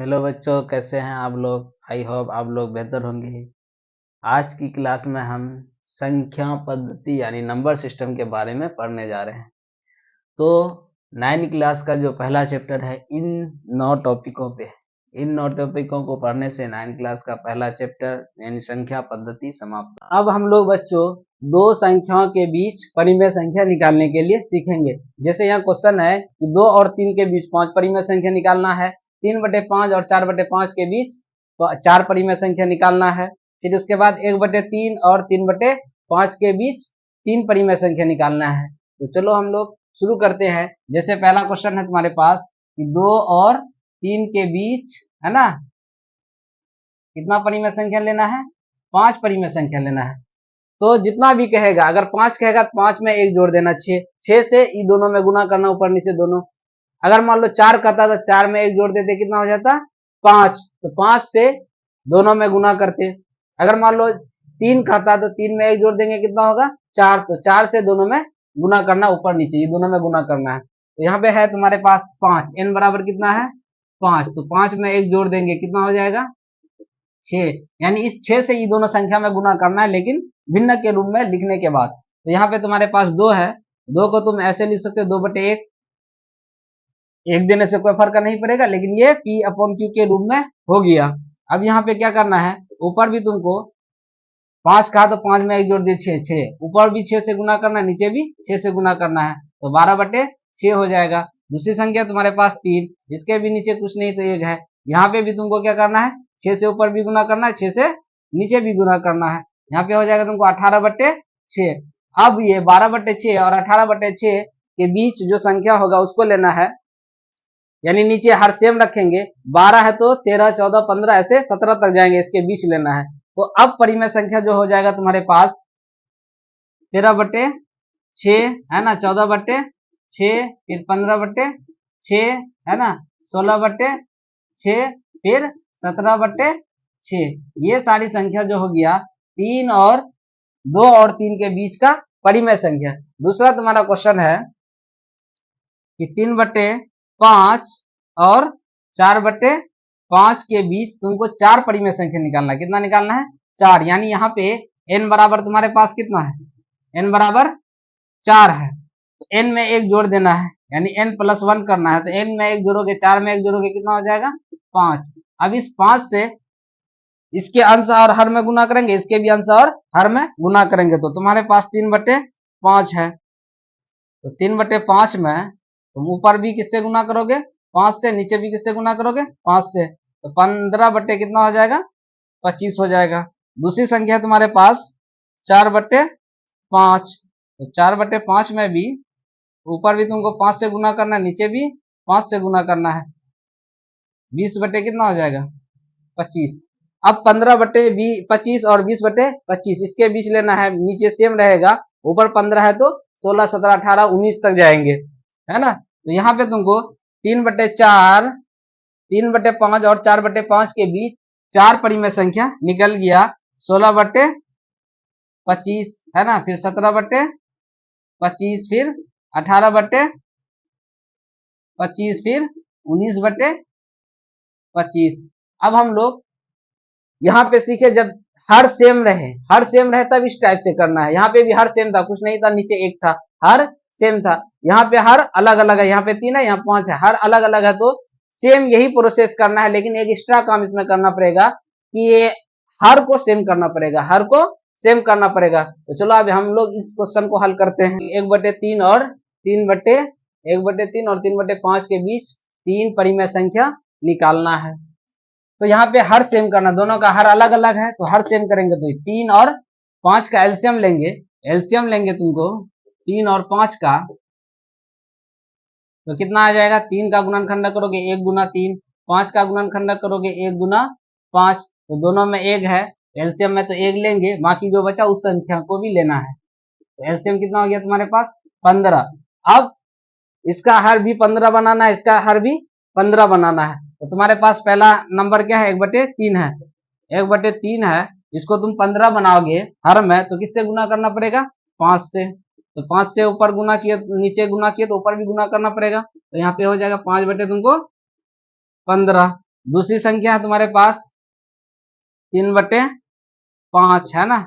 Hello बच्चों, कैसे हैं आप लोग। आई होप आप लोग बेहतर होंगे। आज की क्लास में हम संख्या पद्धति यानी नंबर सिस्टम के बारे में पढ़ने जा रहे हैं। तो 9 क्लास का जो पहला चैप्टर है इन 9 टॉपिकों पे, इन 9 टॉपिकों को पढ़ने से 9 क्लास का पहला चैप्टर यानी संख्या पद्धति समाप्त। अब हम लोग बच्चों दो संख्याओं के बीच परिमेय संख्या निकालने के लिए सीखेंगे। जैसे यहाँ क्वेश्चन है कि 2 और 3 के बीच 5 परिमेय संख्या निकालना है, 3/5 और 4/5 के बीच 4 परिमेय संख्या निकालना है। फिर उसके बाद 1/3 और 3/5 के बीच 3 परिमेय संख्या निकालना है। तो चलो हम लोग शुरू करते हैं। जैसे पहला क्वेश्चन है तुम्हारे पास कि 2 और 3 के बीच है ना, कितना परिमेय संख्या लेना है? 5 परिमेय संख्या लेना है। तो जितना भी कहेगा, अगर 5 कहेगा तो 5 में 1 जोड़ देना, 6 से ये दोनों में गुना करना, ऊपर नीचे दोनों। अगर मान लो 4 कहता तो 4 में 1 जोड़ देते, कितना हो जाता? 5। तो 5 से दोनों में गुना करते। अगर मान लो 3 कहता तो 3 में 1 जोड़ देंगे, कितना होगा? 4। तो 4 से दोनों में गुना करना, ऊपर नीचे ये दोनों में गुना करना है। तो यहाँ पे है तुम्हारे पास 5, n बराबर कितना है? 5। तो 5 में 1 जोड़ देंगे, कितना हो जाएगा? 6। यानी इस 6 से ये दोनों संख्या में गुना करना है, लेकिन भिन्न के रूप में लिखने के बाद। तो यहाँ पे तुम्हारे पास 2 है, 2 को तुम ऐसे लिख सकते हो 2/1, एक देने से कोई फर्क नहीं पड़ेगा, लेकिन ये P/Q के रूप में हो गया। अब यहाँ पे क्या करना है, ऊपर भी तुमको 5 कहा तो 5 में 1 जोड़ दिए 6, ऊपर भी 6 से गुना करना है, नीचे भी 6 से गुना करना है, तो 12/6 हो जाएगा। दूसरी संख्या तुम्हारे पास 3, इसके भी नीचे कुछ नहीं तो 1 है। यहाँ पे भी तुमको क्या करना है, 6 से ऊपर भी गुना करना है, 6 से नीचे भी गुना करना है। यहाँ पे हो जाएगा तुमको 18/6। अब ये 12/6 और 18/6 के बीच जो संख्या होगा उसको लेना है, यानी नीचे हर सेम रखेंगे। 12 है तो 13, 14, 15 ऐसे 17 तक जाएंगे, इसके बीच लेना है। तो अब परिमेय संख्या जो हो जाएगा तुम्हारे पास 13/6 है ना, 14/6, फिर 15/6 है ना, 16/6, फिर 17/6। ये सारी संख्या जो हो गया 3 और 2 और 3 के बीच का परिमेय संख्या। दूसरा तुम्हारा क्वेश्चन है कि 3/5 और 4/5 के बीच तुमको 4 परिमेय संख्या निकालना है। कितना निकालना है? 4। यानी यहाँ पे n बराबर तुम्हारे पास कितना है? n बराबर 4 है, तो n में 1 जोड़ देना है, यानी n+1 करना है। तो n में 1 जोड़ोगे, 4 में 1 जोड़ोगे, कितना हो जाएगा? 5। अब इस 5 से इसके अंश और हर में गुना करेंगे, इसके भी अंश और हर में गुना करेंगे, तो तुम्हारे पास 3/5 है। तो 3/5 में तुम ऊपर भी किससे गुना करोगे? 5 से। नीचे भी किससे गुना करोगे? 5 से। तो 15 कितना हो जाएगा? 25 हो जाएगा। दूसरी संख्या है तुम्हारे पास 4/5। तो 4/5 में भी ऊपर भी तुमको 5 से गुना करना है, नीचे भी 5 से गुना करना है। 20 कितना हो जाएगा? 25। अब 15/25 और 20/25 इसके बीच लेना है, नीचे सेम रहेगा, ऊपर 15 है तो 16, 17, 18, 19 तक जाएंगे, है ना। तो यहाँ पे तुमको 3/4, 3/5 और 4/5 के बीच 4 परिमेय संख्या निकल गया। 16/25 है ना, फिर 17/25, फिर 18/25, फिर 19/25। अब हम लोग यहाँ पे सीखे, जब हर सेम रहे, हर सेम रहे तब इस टाइप से करना है। यहाँ पे भी हर सेम था, कुछ नहीं था, नीचे 1 था, हर सेम था। यहाँ पे हर अलग अलग है, यहाँ पे 3 है, यहाँ 5 है, हर अलग अलग है। तो सेम यही प्रोसेस करना है, लेकिन एक एक्स्ट्रा काम इसमें करना पड़ेगा कि ये हर को सेम करना पड़ेगा, हर को सेम करना पड़ेगा। तो चलो अब हम लोग इस क्वेश्चन को हल करते हैं। 1/3 और 3/5 के बीच 3 परिमेय संख्या निकालना है। तो यहाँ पे हर सेम करना, दोनों का हर अलग अलग है तो हर सेम करेंगे। तो 3 और 5 का एलसीएम लेंगे, एलसीएम लेंगे तुमको 3 और 5 का, तो कितना आ जाएगा? 3 का गुणनखंड करोगे 1 गुना 3, 5 का गुणनखंड करोगे 1 गुना 5, तो दोनों में 1 है, एलसीएम में तो 1 लेंगे, बाकी जो बचा उस संख्या को भी लेना है। तो एलसीएम कितना हो गया तुम्हारे पास? 15। अब इसका हर भी 15 बनाना है, इसका हर भी 15 बनाना है। तो तुम्हारे पास पहला नंबर क्या है? 1/3 है, 1/3 है, इसको तुम 15 बनाओगे हर में, तो किससे गुना करना पड़ेगा? 5 से। तो 5 से ऊपर गुना किए, नीचे गुना किए तो ऊपर भी गुना करना पड़ेगा। तो यहाँ पे हो जाएगा 5 बटे तुमको 15। दूसरी संख्या है तुम्हारे पास 3/5 है ना,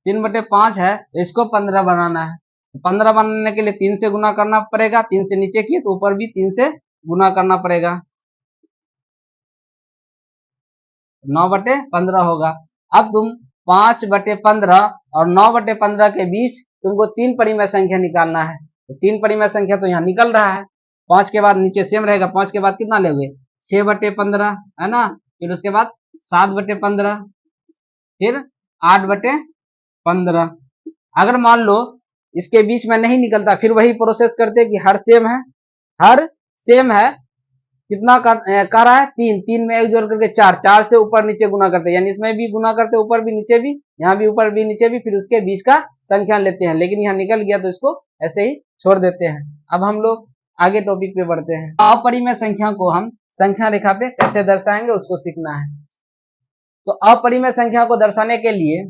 3/5 है, इसको 15 बनाना है। 15 बनाने के लिए 3 से गुना करना पड़ेगा, 3 से नीचे किए तो ऊपर भी 3 से गुना करना पड़ेगा, 9/15 होगा। अब तुम 5/15 और 9/15 के बीच तुमको 3 परिमेय संख्या निकालना है। तो 3 परिमेय संख्या तो यहाँ निकल रहा है, 5 के बाद नीचे सेम रहेगा, 5 के बाद कितना लोगे 6/15 है ना, फिर उसके बाद 7/15, फिर 8/15। अगर मान लो इसके बीच में नहीं निकलता, फिर वही प्रोसेस करते कि हर सेम है कितना कर रहा है 3, 3 में एक जोड़ करके 4, 4 से ऊपर नीचे गुना करते हैं, यानी इसमें भी गुना करते ऊपर भी नीचे भी, यहाँ भी ऊपर भी नीचे भी, फिर उसके बीच का संख्या लेते हैं, लेकिन यहाँ निकल गया तो इसको ऐसे ही छोड़ देते हैं। अब हम लोग आगे टॉपिक पे बढ़ते हैं। अपरिमेय संख्या को हम संख्या रेखा पे कैसे दर्शाएंगे उसको सीखना है। तो अपरिमेय संख्या को दर्शाने के लिए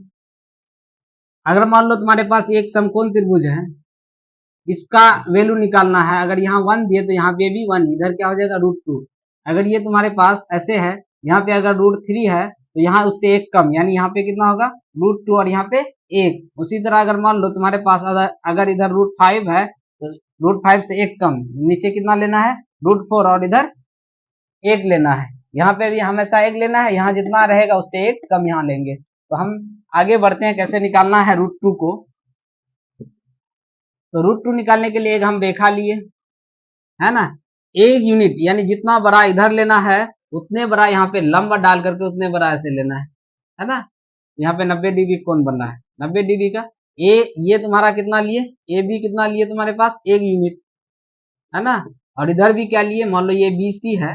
अगर मान लो तुम्हारे पास एक समकोण त्रिभुज है, इसका वैल्यू निकालना है, अगर यहाँ 1 दिए तो यहाँ पे भी 1, इधर क्या हो जाएगा √2। अगर ये तुम्हारे पास ऐसे है, यहाँ पे अगर √3 है तो यहाँ उससे एक कम, यानी यहाँ पे कितना होगा √2 और यहाँ पे 1। उसी तरह अगर मान लो तुम्हारे पास अगर इधर √5 है तो √5 से एक कम, नीचे कितना लेना है √4 और इधर 1 लेना है। यहाँ पे भी हमेशा 1 लेना है, यहाँ जितना रहेगा उससे एक कम यहाँ लेंगे। तो हम आगे बढ़ते हैं कैसे निकालना है √2 को। तो √2 निकालने के लिए एक हम रेखा लिए है ना, एक यूनिट यानी जितना बड़ा इधर लेना है उतने बड़ा यहाँ पे लंब डाल करके उतने बड़ा ऐसे लेना है ना। यहाँ पे 90 डिग्री कोण बनना है, 90 डिग्री का। ये तुम्हारा कितना लिए, ए बी कितना लिए तुम्हारे पास 1 यूनिट है ना, और इधर भी क्या लिए, मान लो ये BC है,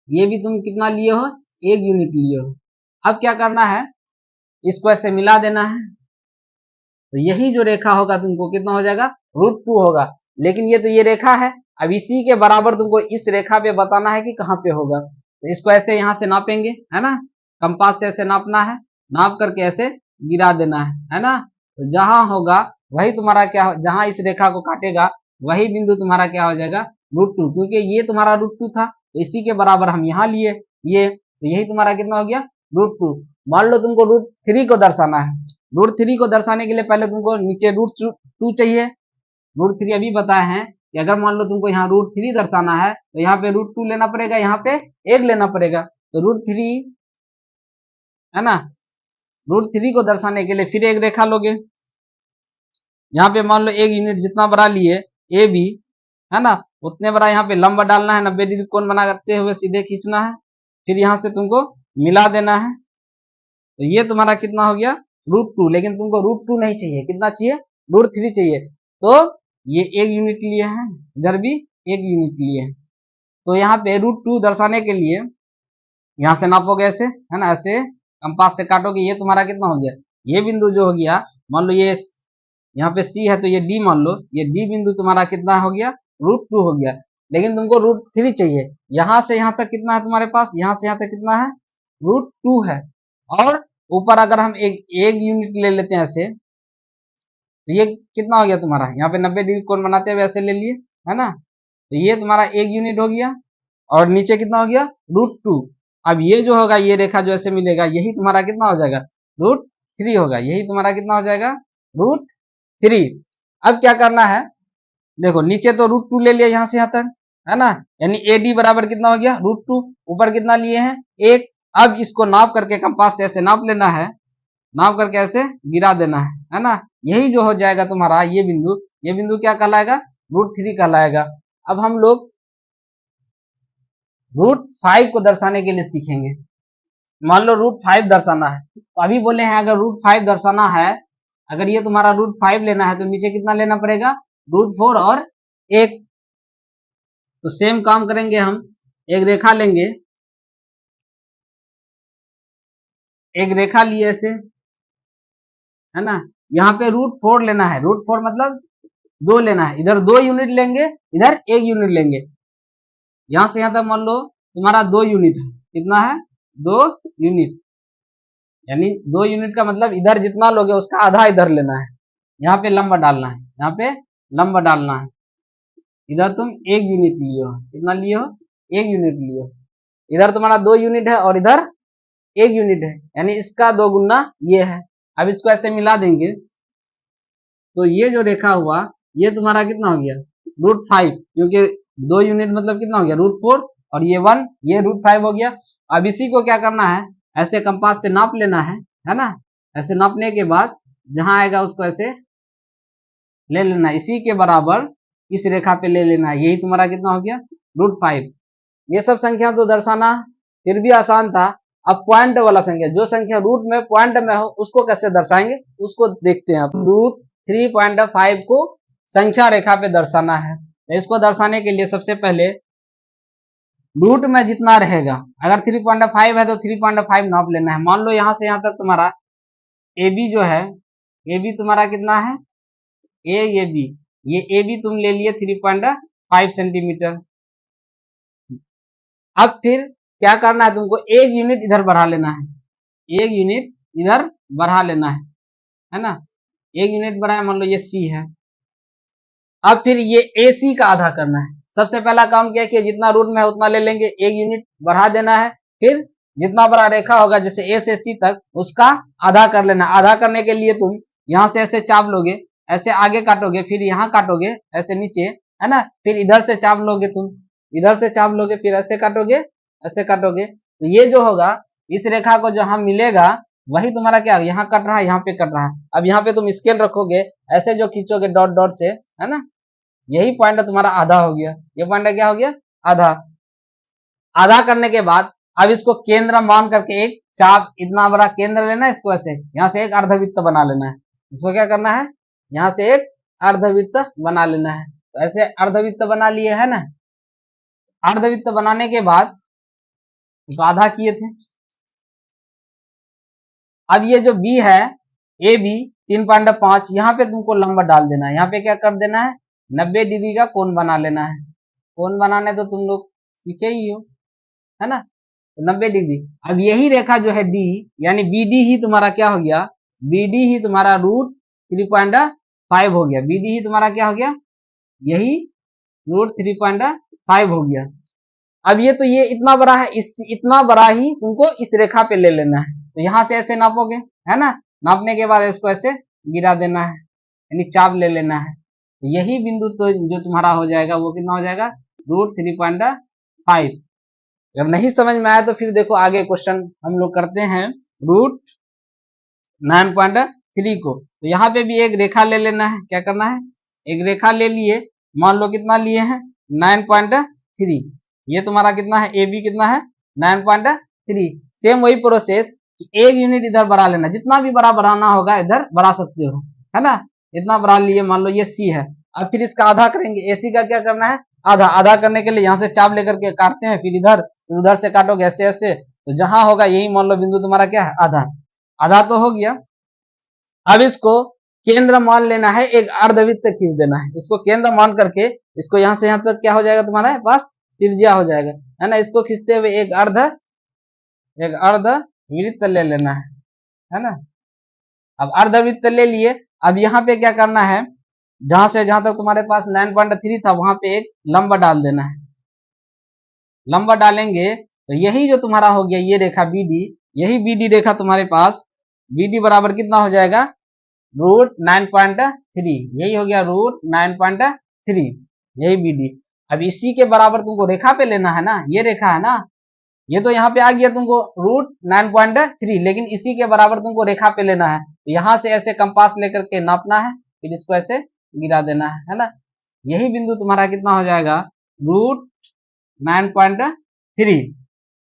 ये भी तुम कितना लिए हो 1 यूनिट लिए हो। अब क्या करना है, इसको ऐसे मिला देना है, तो यही जो रेखा होगा तुमको कितना हो जाएगा √2 होगा। लेकिन ये तो ये रेखा है, अब इसी के बराबर तुमको इस रेखा पे बताना है कि कहाँ पे होगा। तो इसको ऐसे यहाँ से नापेंगे है ना, कंपास से ऐसे नापना है, नाप करके ऐसे गिरा देना है ना। तो जहां होगा वही तुम्हारा क्या, जहां इस रेखा को काटेगा वही बिंदु तुम्हारा क्या हो जाएगा √2, क्योंकि ये तुम्हारा √2 था तो इसी के बराबर हम यहाँ लिए ये, तो यही तुम्हारा कितना हो गया √2। मान लो तुमको √3 को दर्शाना है, √3 को दर्शाने के लिए पहले तुमको नीचे √2 चाहिए। √3 अभी बताए हैं कि अगर मान लो तुमको यहाँ √3 दर्शाना है तो यहाँ पे √2 लेना पड़ेगा, यहाँ पे 1 लेना पड़ेगा। तो √3 है ना, √3 को दर्शाने के लिए फिर एक रेखा लोगे, यहाँ पे मान लो 1 यूनिट जितना बड़ा लिए ए बी है ना, उतने बड़ा यहाँ पे लंब डालना है, 90 डिग्री कोण बना करते हुए सीधे खींचना है, फिर यहाँ से तुमको मिला देना है। तो ये तुम्हारा कितना हो गया √2, लेकिन तुमको √2 नहीं चाहिए, कितना चाहिए √3 चाहिए। तो ये 1 यूनिट लिए हैं, इधर भी 1 यूनिट लिए हैं। तो यहाँ पे √2 दर्शाने के लिए यहाँ से नापोगे ऐसे है ना, ऐसे कंपास से काटोगे, ये तुम्हारा कितना हो गया, ये बिंदु जो हो गया मान लो ये यहाँ पे C है तो ये D मान लो, ये D बिंदु तुम्हारा कितना हो गया √2 हो गया। लेकिन तुमको √3 चाहिए, यहाँ से यहाँ तक कितना है तुम्हारे पास, यहाँ से यहाँ तक कितना है √2 है। और ऊपर अगर हम एक यूनिट ले लेते हैं ऐसे, तो ये कितना हो गया तुम्हारा, यहाँ पे 90 डिग्री कोण बनाते हुए ऐसे ले लिए है ना, तो ये तुम्हारा 1 यूनिट हो गया और नीचे कितना हो गया √2। अब ये जो होगा ये रेखा जो ऐसे मिलेगा यही तुम्हारा कितना हो जाएगा √3 होगा, यही तुम्हारा कितना हो जाएगा √3। अब क्या करना है, देखो नीचे तो √2 ले लिया यहाँ से यहाँ तक है ना, यानी AD बराबर कितना हो गया √2, ऊपर कितना लिए हैं 1। अब इसको नाप करके कंपास से ऐसे नाप लेना है, नाप करके ऐसे गिरा देना है ना, यही जो हो जाएगा तुम्हारा ये बिंदु क्या कहलाएगा √3 कहलाएगा। अब हम लोग √5 को दर्शाने के लिए सीखेंगे। मान लो √5 दर्शाना है, तो अभी बोले हैं अगर √5 दर्शाना है, अगर ये तुम्हारा √5 लेना है तो नीचे कितना लेना पड़ेगा √4 और 1। तो सेम काम करेंगे हम, एक रेखा लेंगे, एक रेखा लिए ऐसे है ना, यहाँ पे √4 लेना है, √4 मतलब 2 लेना है, इधर 2 यूनिट लेंगे, इधर 1 यूनिट लेंगे। यहां से यहां तक मान लो तुम्हारा 2 यूनिट है, कितना है 2 यूनिट, यानी 2 यूनिट का मतलब इधर जितना लोगे उसका आधा इधर लेना है, यहाँ पे लंब डालना है, यहाँ पे लंब डालना है। इधर तुम 1 यूनिट लिए हो, कितना लिए हो 1 यूनिट लिए, इधर तुम्हारा 2 यूनिट है और इधर 1 यूनिट है, यानी इसका 2 गुना ये है। अब इसको ऐसे मिला देंगे तो ये जो रेखा हुआ ये तुम्हारा कितना हो गया √5, क्योंकि 2 यूनिट मतलब कितना हो गया √4 और ये 1, ये √5 हो गया। अब इसी को क्या करना है, ऐसे कंपास से नाप लेना है ना। ऐसे नापने के बाद जहां आएगा उसको ऐसे ले लेना, इसी के बराबर इस रेखा पे ले लेना है, यही तुम्हारा कितना हो गया √5। ये सब संख्या तो दर्शाना फिर भी आसान था। अब पॉइंट वाला संख्या, जो संख्या रूट में पॉइंट में हो उसको कैसे दर्शाएंगे उसको देखते हैं। √3.5 को संख्या रेखा पे दर्शाना है, तो इसको दर्शाने के लिए सबसे पहले रूट में जितना रहेगा, अगर 3.5 है तो 3.5 नाप लेना है। मान लो यहां से यहां तक तुम्हारा ए बी जो है, ए बी तुम्हारा कितना है ए बी, ये ए बी तुम ले लिए 3.5 सेंटीमीटर। अब फिर क्या करना है तुमको, 1 यूनिट इधर बढ़ा लेना है, 1 यूनिट इधर बढ़ा लेना है ना। 1 यूनिट बढ़ाया, मान लो ये सी है। अब फिर ये ए सी का आधा करना है। सबसे पहला काम क्या किया, जितना रूट में है उतना ले लेंगे, 1 यूनिट बढ़ा देना है। फिर जितना बड़ा रेखा होगा जैसे ए से सी तक उसका आधा कर लेना। आधा करने के लिए तुम यहां से ऐसे चाप लोगे, ऐसे आगे काटोगे, फिर यहाँ काटोगे ऐसे नीचे, है ना। फिर इधर से चाप लोगे तुम, इधर से चाप लोगे, फिर ऐसे काटोगे, ऐसे काटोगे। तो ये जो होगा इस रेखा को जहां मिलेगा वही तुम्हारा क्या यहाँ कट रहा है, यहाँ पे कट रहा है। अब यहाँ पे तुम स्केल रखोगे, ऐसे जो खींचोगे डॉट डॉट से, है ना, यही पॉइंट तुम्हारा आधा हो गया। ये पॉइंट क्या हो गया आधा। आधा करने के बाद अब इसको केंद्र मान करके एक चाप इतना बड़ा केंद्र लेना है, इसको ऐसे यहाँ से एक अर्धवृत्त बना लेना है। इसको क्या करना है, यहाँ से एक अर्धवृत्त बना लेना है। तो ऐसे अर्धवृत्त बना लिए है ना। अर्धवृत्त बनाने के बाद तो आधा किए थे। अब ये जो बी है ए बी 3.5, यहाँ पे तुमको लंबा डाल देना है। यहाँ पे क्या कर देना है 90 डिग्री का कोण बना लेना है। कोण बनाने तो तुम लोग सीखे ही हो, है ना, तो 90 डिग्री। अब यही रेखा जो है डी, यानी बी डी ही तुम्हारा क्या हो गया, बी डी ही तुम्हारा √3.5 हो गया। बी डी ही तुम्हारा क्या हो गया, यही √3.5 हो गया। अब ये तो ये इतना बड़ा है, इस इतना बड़ा ही तुमको इस रेखा पे ले लेना है। तो यहां से ऐसे नापोगे, है ना, नापने के बाद इसको ऐसे गिरा देना है, यानी चाप ले लेना है। तो यही बिंदु तो जो तुम्हारा हो जाएगा वो कितना हो जाएगा √3.5। जब नहीं समझ में आया तो फिर देखो आगे क्वेश्चन हम लोग करते हैं √9.3 को। तो यहाँ पे भी एक रेखा ले लेना है। क्या करना है, एक रेखा ले लिए, मान लो कितना लिए हैं 9.3। ये तुम्हारा कितना है ए बी कितना है 9.3। सेम वही प्रोसेस, एक यूनिट इधर बढ़ा लेना, जितना भी बड़ा बढ़ाना होगा इधर बढ़ा सकते हो, है ना। इतना बढ़ा लिए, मान लो ये सी है। अब फिर इसका आधा करेंगे, एसी का क्या करना है आधा। आधा करने के लिए यहाँ से चाप लेकर के काटते हैं, फिर इधर फिर उधर से काटोगे ऐसे ऐसे, तो जहां होगा यही मान लो बिंदु तुम्हारा क्या है आधा। आधा तो हो गया। अब इसको केंद्र मान लेना है, एक अर्धवृत्त खींच देना है। इसको केंद्र मान करके इसको यहाँ से यहाँ तक क्या हो जाएगा तुम्हारे पास त्रिज्या हो जाएगा, है ना। इसको खींचते हुए एक अर्धवृत्त ले लेना है ना। अब अर्धवृत्त ले लिए। अब यहाँ पे क्या करना है, जहां से जहां तक तुम्हारे पास 9.3 था वहां पे एक लंबा डाल देना है। लंबा डालेंगे तो यही जो तुम्हारा हो गया ये रेखा बी डी, यही बी डी रेखा तुम्हारे पास बी डी बराबर कितना हो जाएगा √9.3। यही हो गया √9.3, यही बी डी। अब इसी के बराबर तुमको रेखा पे लेना है ना, ये रेखा है ना, ये तो यहाँ पे आ गया तुमको √9.3, लेकिन इसी के बराबर तुमको रेखा पे लेना है। तो यहाँ से ऐसे कंपास लेकर के नापना है, फिर इसको ऐसे गिरा देना है ना। यही बिंदु तुम्हारा कितना हो जाएगा √9.3।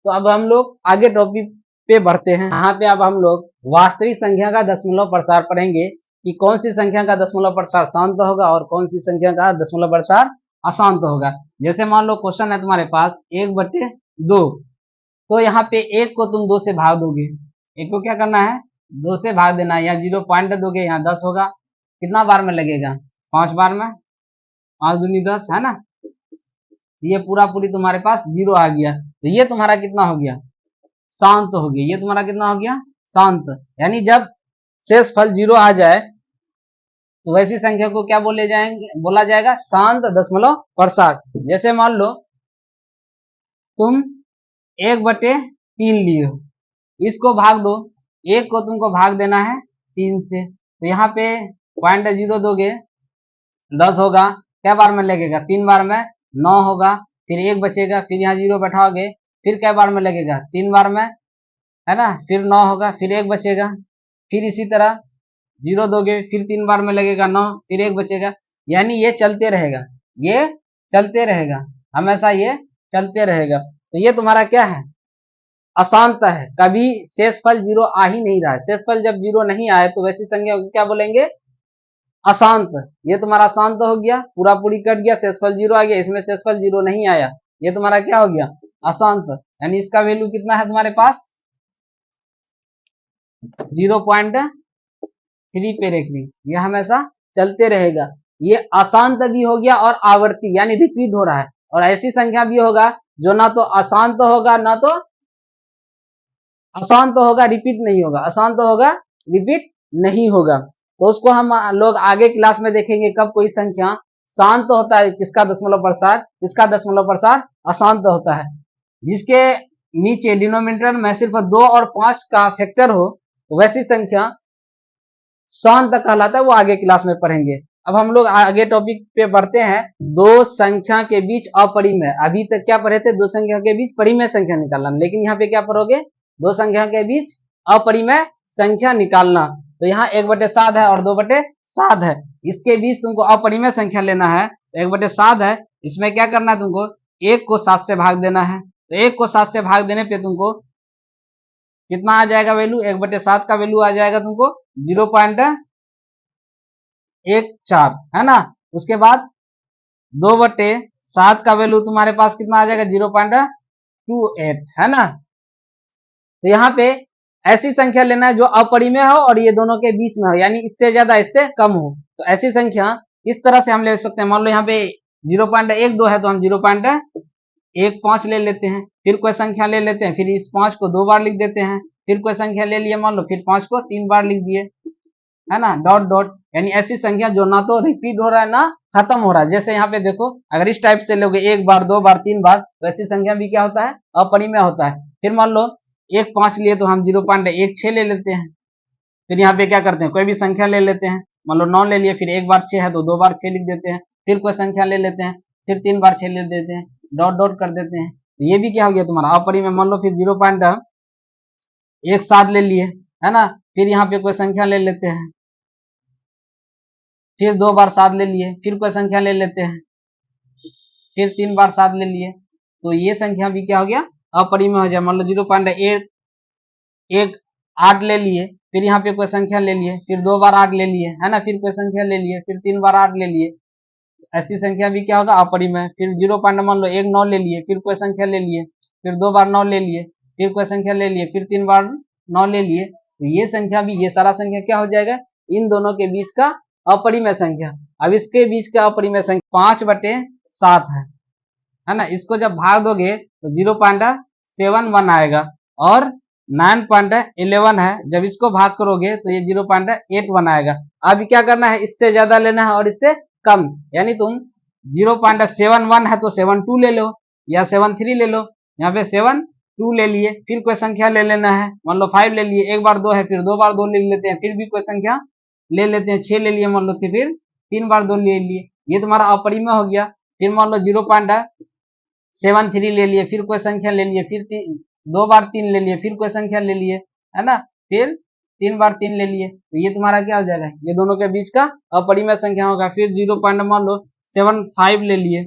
तो अब हम लोग आगे टॉपिक पे बढ़ते हैं। यहाँ पे अब हम लोग वास्तविक संख्या का दशमलव प्रसार पढ़ेंगे कि कौन सी संख्या का दशमलव प्रसार शांत होगा और कौन सी संख्या का दशमलव प्रसार अशांत होगा। जैसे मान लो क्वेश्चन है तुम्हारे पास 1/2, तो यहाँ पे एक को तुम 2 से भाग दोगे, एक को क्या करना है 2 से भाग देना है। यहाँ 0 पॉइंट दोगे, यहाँ 10 होगा, कितना बार में लगेगा 5 बार में, 5 दूनी 10, है ना। ये पूरा पूरी तुम्हारे पास 0 आ गया, तो ये तुम्हारा कितना हो गया शांत हो गया। ये तुम्हारा कितना हो गया शांत, यानी जब शेष फल 0 आ जाए तो वैसी संख्या को क्या बोला जाएगा शांत दशमलव प्रसार। जैसे मान लो तुम 1/3 लिए हो, इसको भाग दो, 1 को तुमको भाग देना है 3 से, तो यहाँ पे 0.0 दोगे 10 होगा, क्या बार में लगेगा 3 बार में 9 होगा, फिर 1 बचेगा, फिर यहाँ 0 बैठाओगे, फिर क्या बार में लगेगा 3 बार में, है ना, फिर 9 होगा, फिर 1 बचेगा, फिर इसी तरह 0 दोगे, फिर 3 बार में लगेगा 9, फिर 1 बचेगा, यानी ये चलते रहेगा, ये चलते रहेगा, हमेशा ये चलते रहेगा। तो ये तुम्हारा क्या है, अशांत है, कभी शेषफल 0 आ ही नहीं रहा है। शेषफल जब 0 नहीं आए तो वैसी संख्या को क्या बोलेंगे, अशांत। ये तुम्हारा अशांत हो गया, पूरा पूरी कट गया, शेषफल 0 आ गया, इसमें शेषफल 0 नहीं आया, ये तुम्हारा क्या हो गया, अशांत। यानी इसका वैल्यू कितना है तुम्हारे पास, 0.3 पे रख दी, ये हमेशा चलते रहेगा। ये अशांत भी हो गया और आवर्ती यानी रिपीट हो रहा है, और ऐसी संख्या भी होगा जो ना तो अशांत होगा ना तो अशांत होगा, रिपीट नहीं होगा, अशांत होगा रिपीट नहीं होगा। तो उसको हम लोग आगे क्लास में देखेंगे, कब कोई संख्या शांत होता है, किसका दशमलव प्रसार, किसका दशमलव प्रसार अशांत होता है। जिसके नीचे डिनोमिनेटर में सिर्फ 2 और 5 का फैक्टर हो, वैसी संख्या शांत कहलाता है, वो आगे क्लास में पढ़ेंगे। अब हम लोग आगे टॉपिक पे बढ़ते हैं, दो संख्या के बीच अपरिमेय। अभी तक क्या पढ़े थे, दो संख्या के बीच परिमेय संख्या निकालना, लेकिन यहाँ पे क्या पढ़ोगे, दो संख्या के बीच अपरिमेय संख्या निकालना। तो यहाँ 1/7 है और 2/7 है, इसके बीच तुमको अपरिमेय संख्या लेना है। तो 1/7 है, इसमें क्या करना है तुमको, 1 को 7 से भाग देना है। तो 1 को 7 से भाग देने पे तुमको कितना आ जाएगा वैल्यू, 1/7 का वैल्यू आ जाएगा तुमको 0.14, है ना। उसके बाद 2/7 का वैल्यू तुम्हारे पास कितना आ जाएगा, 0.28, है ना। तो यहाँ पे ऐसी संख्या लेना है जो अपरिमेय हो और ये दोनों के बीच में हो, यानी इससे ज्यादा इससे कम हो। तो ऐसी संख्या इस तरह से हम ले सकते हैं, मान लो यहाँ पे 0.12 है तो हम 0.15 ले लेते हैं, फिर कोई संख्या ले लेते हैं, फिर इस 5 को 2 बार लिख देते हैं, फिर कोई संख्या ले लिए मान लो, फिर 5 को 3 बार लिख दिए, है ना, डॉट डॉट। यानी ऐसी संख्या जो ना तो रिपीट हो रहा है ना खत्म हो रहा है। जैसे यहाँ पे देखो, अगर इस टाइप से लोगे 1 बार 2 बार 3 बार, तो ऐसी संख्या भी क्या होता है, अपरिमेय होता है। फिर मान लो 1.5 लिए तो हम 0.16 ले लेते हैं। फिर यहाँ पे क्या करते हैं, कोई भी संख्या ले लेते हैं, मान लो 9 ले लिए, फिर 1 बार 6 है तो 2 बार 6 लिख देते हैं, फिर कोई संख्या ले लेते हैं, फिर 3 बार 6 ले देते हैं, डॉट डॉट कर देते हैं। तो ये भी क्या हो गया तुम्हारा अपरिमेय। मान लो फिर 0.17 ले लिए, है ना, फिर यहाँ पे कोई संख्या ले लेते हैं, फिर 2 बार 7 ले लिए, फिर कोई संख्या ले लेते हैं, फिर 3 बार 7 ले लिए, तो ये संख्या भी क्या हो गया, अपरिमेय हो जाए। मान लो 0.8 ले लिए, फिर यहाँ पे कोई संख्या ले लिए, फिर 2 बार 8 ले लिए, है ना, फिर कोई संख्या ले लिए, फिर 3 बार 8 ले लिए, ऐसी संख्या भी क्या होगा, अपरिमेय। फिर 0. मान लो 9 ले लिए, फिर कोई संख्या ले लिए, फिर 2 बार 9 ले लिए, फिर कोई संख्या ले लिए, फिर 3 बार 9 ले लिए, तो ये संख्या भी, ये सारा संख्या क्या हो जाएगा, इन दोनों के बीच का अपरिमेय संख्या। अब इसके बीच का अपरिमेय संख्या 5/7 है ना। इसको जब भाग दोगे तो 0.71 आएगा, और 9.11 है, जब इसको भाग करोगे तो ये 0.81 आएगा। अब क्या करना है, इससे ज्यादा लेना है और इससे कम, यानी तुम 0.71 है तो 72 ले लो या 73 ले लो। यहाँ पे 72 ले लिए, फिर कोई संख्या ले लेना है, मान लो 5 ले लिए, 1 बार 2 है, फिर 2 बार 2 ले लेते हैं, फिर भी कोई संख्या ले लेते हैं, 6 ले लिए मान लो, फिर 3 बार 2 ले लिए, ये तुम्हारा अपरिमेय हो गया। फिर मान लो 0.73 ले लिए, फिर कोई संख्या ले लिए, फिर 2 बार 3 ले लिए, फिर कोई संख्या ले लिए, है ना, फिर 3 बार 3 ले लिए, तो ये तुम्हारा क्या हो जाएगा, ये दोनों के बीच का अपरिमेय संख्या होगा। फिर 0.75 ले लिए,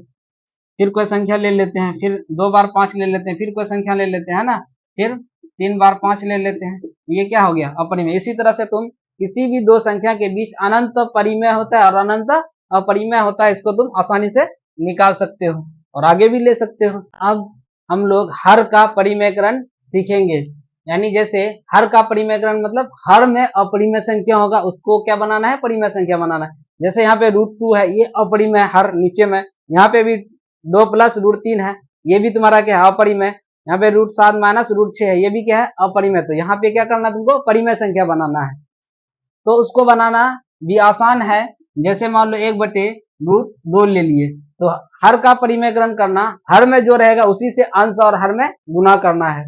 फिर कोई संख्या ले लेते हैं, फिर 2 बार 5 ले लेते हैं, फिर कोई संख्या ले लेते हैं, है ना, फिर 3 बार 5 ले लेते हैं, ये क्या हो गया, अपरिमेय। इसी तरह से तुम किसी भी दो संख्या के बीच अनंत परिमेय होता है और अनंत अपरिमेय होता है, इसको तुम आसानी से निकाल सकते हो और आगे भी ले सकते हो। अब हम लोग हर का परिमेयकरण सीखेंगे, यानी जैसे हर का परिमेयकरण मतलब हर में अपरिमेय संख्या होगा, उसको क्या बनाना है, परिमेय संख्या बनाना है। जैसे यहाँ पे √2 है, ये अपरिमेय हर नीचे में, यहाँ पे भी 2 + √3 है, ये भी तुम्हारा क्या है, अपरिमेय। यहाँ पे √7 - √6 है, ये भी क्या है, अपरिमेय। तो यहाँ पे क्या करना है तुमको, परिमेय संख्या बनाना है। तो उसको बनाना भी आसान है। जैसे मान लो 1/√2 ले लिए, तो हर का परिमेयकरण करना, हर में जो रहेगा उसी से अंश और हर में गुना करना है।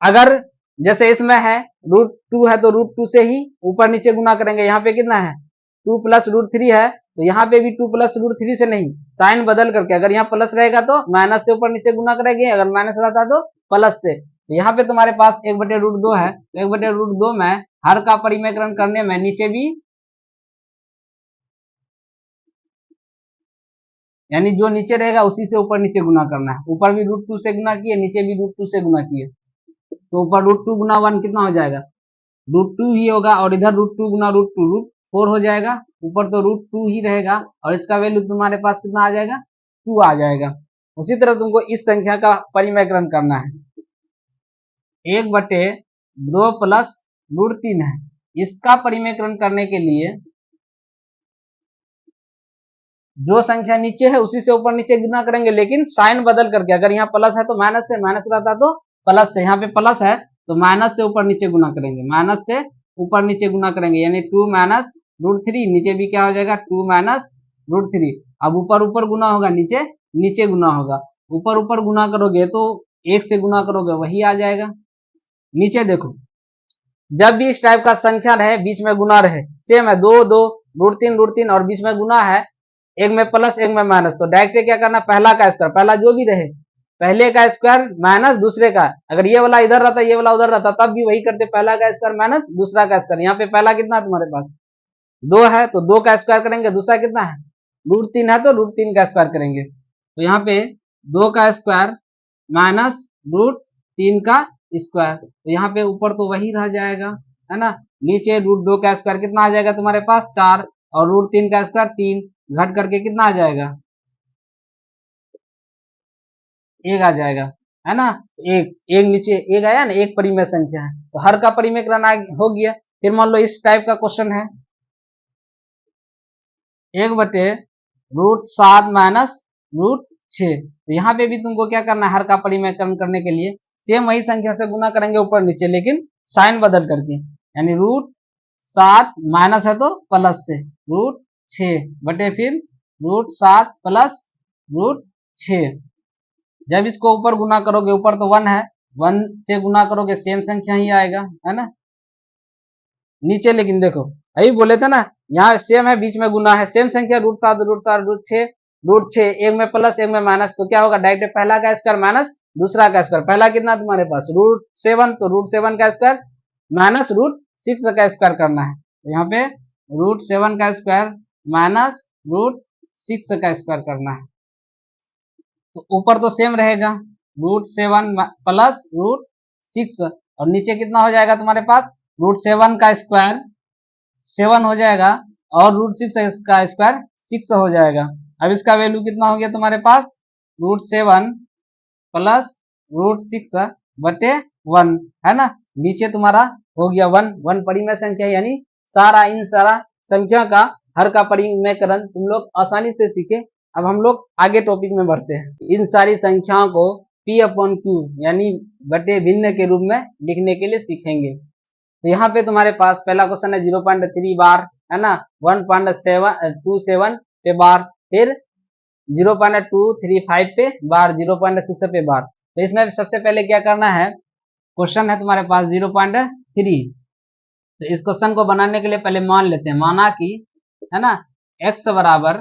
अगर जैसे इसमें है √2 है तो √2 से ही ऊपर नीचे गुना करेंगे। यहाँ पे कितना है 2 प्लस √3 है, तो यहाँ पे भी 2 प्लस √3 से नहीं, साइन बदल करके, अगर यहाँ प्लस रहेगा तो माइनस से ऊपर नीचे गुना करेंगे, अगर माइनस रहता तो प्लस से। तो यहाँ पे तुम्हारे पास 1/√2 है, तो 1/√2 में हर का परिमेयकरण करने में नीचे भी, यानी जो नीचे रहेगा उसी से ऊपर नीचे गुना करना है। ऊपर भी √2 से गुना किए, नीचे भी √2 से गुना किए, तो ऊपर √2 गुना 1 कितना हो जाएगा √2 ही होगा, और इधर √2 गुना √2 √4 हो जाएगा। ऊपर तो √2 ही रहेगा और इसका वैल्यू तुम्हारे पास कितना आ जाएगा 2 आ जाएगा। उसी तरह तुमको इस संख्या का परिमेयकरण करना है, 1/2 प्लस √3 है। इसका परिमेयकरण करने के लिए जो संख्या नीचे है उसी से ऊपर नीचे गुना करेंगे, लेकिन साइन बदल करके। अगर यहाँ प्लस है तो माइनस से, माइनस रहता तो प्लस से। यहाँ पे प्लस है तो माइनस से ऊपर नीचे गुना करेंगे, माइनस से ऊपर नीचे गुना करेंगे, यानी 2 माइनस √3, नीचे भी क्या हो जाएगा 2 माइनस √3। अब ऊपर ऊपर गुना होगा, नीचे नीचे गुना होगा। ऊपर ऊपर गुना करोगे तो 1 से गुना करोगे वही आ जाएगा। नीचे देखो, जब भी इस टाइप का संख्या रहे बीच में गुना रहे, सेम है 2 2 √3 और बीच में गुना है, एक में प्लस एक में माइनस, तो डायरेक्ट क्या करना, पहला का स्क्वायर, पहला जो भी रहे पहले का स्क्वायर माइनस दूसरे का। अगर ये वाला इधर रहता ये वाला उधर रहता तब भी वही करते, पहला का स्क्वायर माइनस दूसरा का स्क्वायर। यहाँ पे पहला कितना है तुम्हारे पास 2 है तो 2 का स्क्वायर करेंगे, दूसरा कितना है √3 है तो √3 का स्क्वायर करेंगे। तो यहाँ पे 2 का स्क्वायर माइनस √3 का स्क्वायर, तो यहाँ पे ऊपर तो वही रह जाएगा, है ना। नीचे √2 का स्क्वायर कितना आ जाएगा तुम्हारे पास 4, और √3 का स्क्वायर 3, घट करके कितना आ जाएगा 1 आ जाएगा, है ना। एक एक नीचे 1 आया ना, एक परिमेय संख्या है, तो हर का परिमेयकरण हो गया। फिर मान लो इस टाइप का क्वेश्चन है, 1/√7 माइनस √6, तो यहाँ पे भी तुमको क्या करना है, हर का परिमेयकरण करने के लिए सेम वही संख्या से गुना करेंगे ऊपर नीचे, लेकिन साइन बदल करके, यानी √7 माइनस है तो प्लस से √6 बटे फिर √7 प्लस √6। जब इसको ऊपर गुना करोगे, ऊपर तो 1 है, 1 से गुना करोगे सेम संख्या ही आएगा, है ना। नीचे लेकिन देखो अभी बोले थे ना, यहाँ सेम है बीच में गुना है, सेम संख्या √7 √7 √6 एक में प्लस एक में माइनस, तो क्या होगा डायरेक्ट पहला का स्क्वायर माइनस दूसरा का स्क्वायर। पहला कितना तुम्हारे पास √7, तो √7 का स्क्वायर माइनस √6 का स्क्वायर करना है, तो यहाँ पे √7 का स्क्वायर माइनस √6 का स्क्वायर करना है। तो ऊपर तो सेम रहेगा √7 प्लस √6, और नीचे कितना हो जाएगा तुम्हारे पास √7 का स्क्वायर 7 हो जाएगा, और √6 का स्क्वायर 6 हो जाएगा। अब इसका वैल्यू कितना हो गया तुम्हारे पास √7 प्लस √6 बटे 1, है ना। नीचे तुम्हारा हो गया 1, 1 परिमेय संख्या, यानी इन सारा संख्या का हर का परिमेयकरण तुम लोग आसानी से सीखे। अब हम लोग आगे टॉपिक में बढ़ते हैं। इन सारी संख्याओं को P/Q यानी बटे भिन्न के रूप में लिखने के लिए सीखेंगे। तो यहाँ पे तुम्हारे पास पहला क्वेश्चन है 0.3 बार, है ना, 1.27 पे बार, फिर 0.235 पे बार, 0.6 पे बार। तो इसमें सबसे पहले क्या करना है, क्वेश्चन है तुम्हारे पास 0.3, तो इस क्वेश्चन को बनाने के लिए पहले मान लेते हैं, माना कि, है ना, x बराबर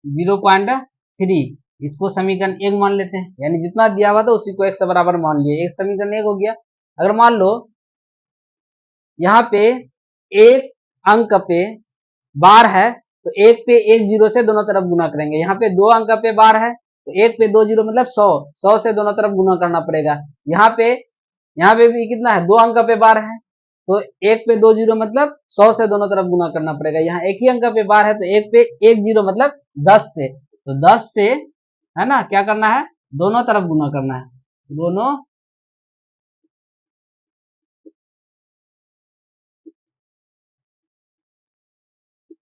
0.3, इसको समीकरण 1 मान लेते हैं, यानी जितना दिया हुआ था उसी को x बराबर मान लिया, एक समीकरण 1 हो गया। अगर मान लो यहाँ पे एक अंक पे बार है, तो एक पे एक जीरो से दोनों तरफ गुना करेंगे। यहाँ पे 2 अंक पे बार है, तो एक पे 2 जीरो मतलब 100 से दोनों तरफ गुना करना पड़ेगा। यहाँ पे भी कितना है 2 अंक पे बार है, तो एक पे 2 जीरो मतलब 100 से दोनों तरफ गुना करना पड़ेगा। यहाँ एक ही अंक पे बार है, तो एक पे एक जीरो मतलब 10 से, तो 10 से, है ना, क्या करना है दोनों तरफ गुना करना है, दोनों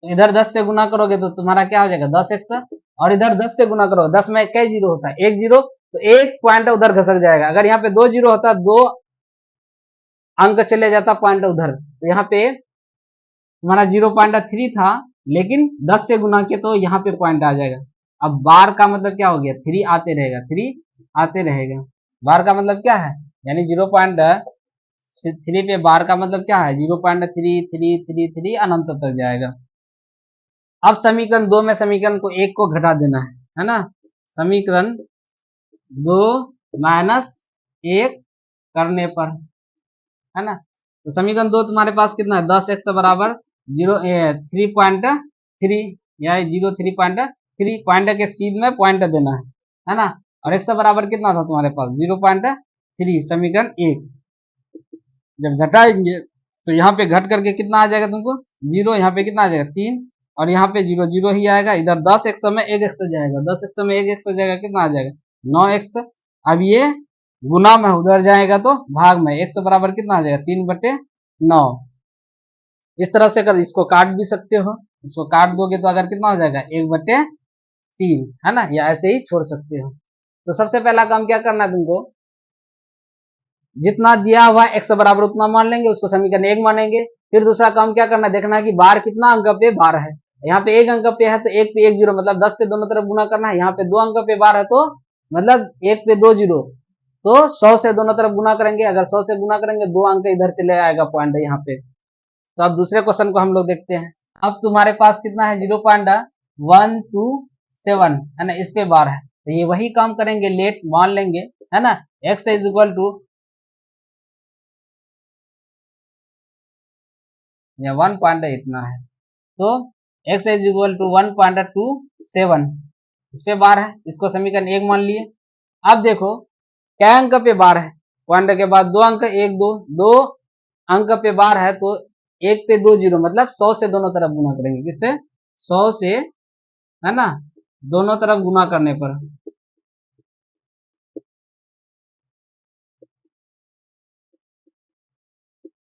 तो इधर 10 से गुना करोगे तो तुम्हारा क्या हो जाएगा 10x, और इधर 10 से गुना करोगे, 10 में कई जीरो होता है, एक जीरो, तो एक पॉइंट उधर घसक जाएगा। अगर यहाँ पे 2 जीरो होता, 2 अंक चले जाता पॉइंट उधर, तो यहाँ पे तुम्हारा 0.3 था, लेकिन 10 से गुना के तो यहाँ पे पॉइंट आ जाएगा। अब बार का मतलब क्या हो गया, 3 आते रहेगा, 3 आते रहेगा। बार का मतलब क्या है, यानी 0.3 पे बार का मतलब क्या है, 0.3333 अनंत तक जाएगा। अब समीकरण 2 में समीकरण को 1 को घटा देना है ना। समीकरण 2 माइनस 1 करने पर, है ना। तो समीकरण 2 तुम्हारे पास कितना है, 10x बराबर 3.3 या 0.3 पॉइंट के सीध में पॉइंट देना है ना। और x बराबर कितना था तुम्हारे पास, 0.3। समीकरण 1 जब घटाएंगे तो यहाँ पे घट करके कितना आ जाएगा तुमको, 0। यहाँ पे कितना आ जाएगा, 3, और यहाँ पे 0 0 ही आएगा। इधर 10x में 1x जाएगा, 10x में 1x जाएगा, कितना आ जाएगा, 9x। अब ये गुना में उधर जाएगा तो भाग में, x बराबर कितना आ जाएगा, 3/9। इस तरह से कर इसको काट भी सकते हो, इसको काट दोगे तो अगर कितना हो जाएगा, 1/3, है ना, या ऐसे ही छोड़ सकते हो। तो सबसे पहला काम क्या करना है तुमको, जितना दिया हुआ x बराबर उतना मान लेंगे, उसको समीकरण 1 मानेंगे। फिर दूसरा काम क्या करना है, देखना है कि बार कितना अंक पे बार है। यहाँ पे 1 अंक पे है तो 1 पे 1 जीरो, मतलब 10 से दोनों तरफ गुना करना है। यहाँ पे 2 अंक पे बार है तो मतलब 1 पे 2 जीरो, तो 100 से दोनों तरफ गुना करेंगे। अगर 100 से गुना करेंगे 2 अंक इधर चले आएगा पॉइंट यहाँ पे। तो अब दूसरे क्वेश्चन को हम लोग देखते हैं। अब तुम्हारे पास कितना है, 0.127, है ना, इस पे बार है। तो ये वही काम करेंगे, लेट मान लेंगे, है ना, x इज इक्वल टू या 1 पॉइंट इतना है, तो x इज इक्वल टू 1.27 इस पे बार है। इसको समीकरण 1 मान लिए। अब देखो क्या अंक पे बार है, पॉइंट के बाद 2 अंक, 1 2 2 अंक पे बार है तो 1 पे 2 जीरो, मतलब 100 से दोनों तरफ गुना करेंगे, किससे, 100 से, है ना, दोनों तरफ गुना करने पर।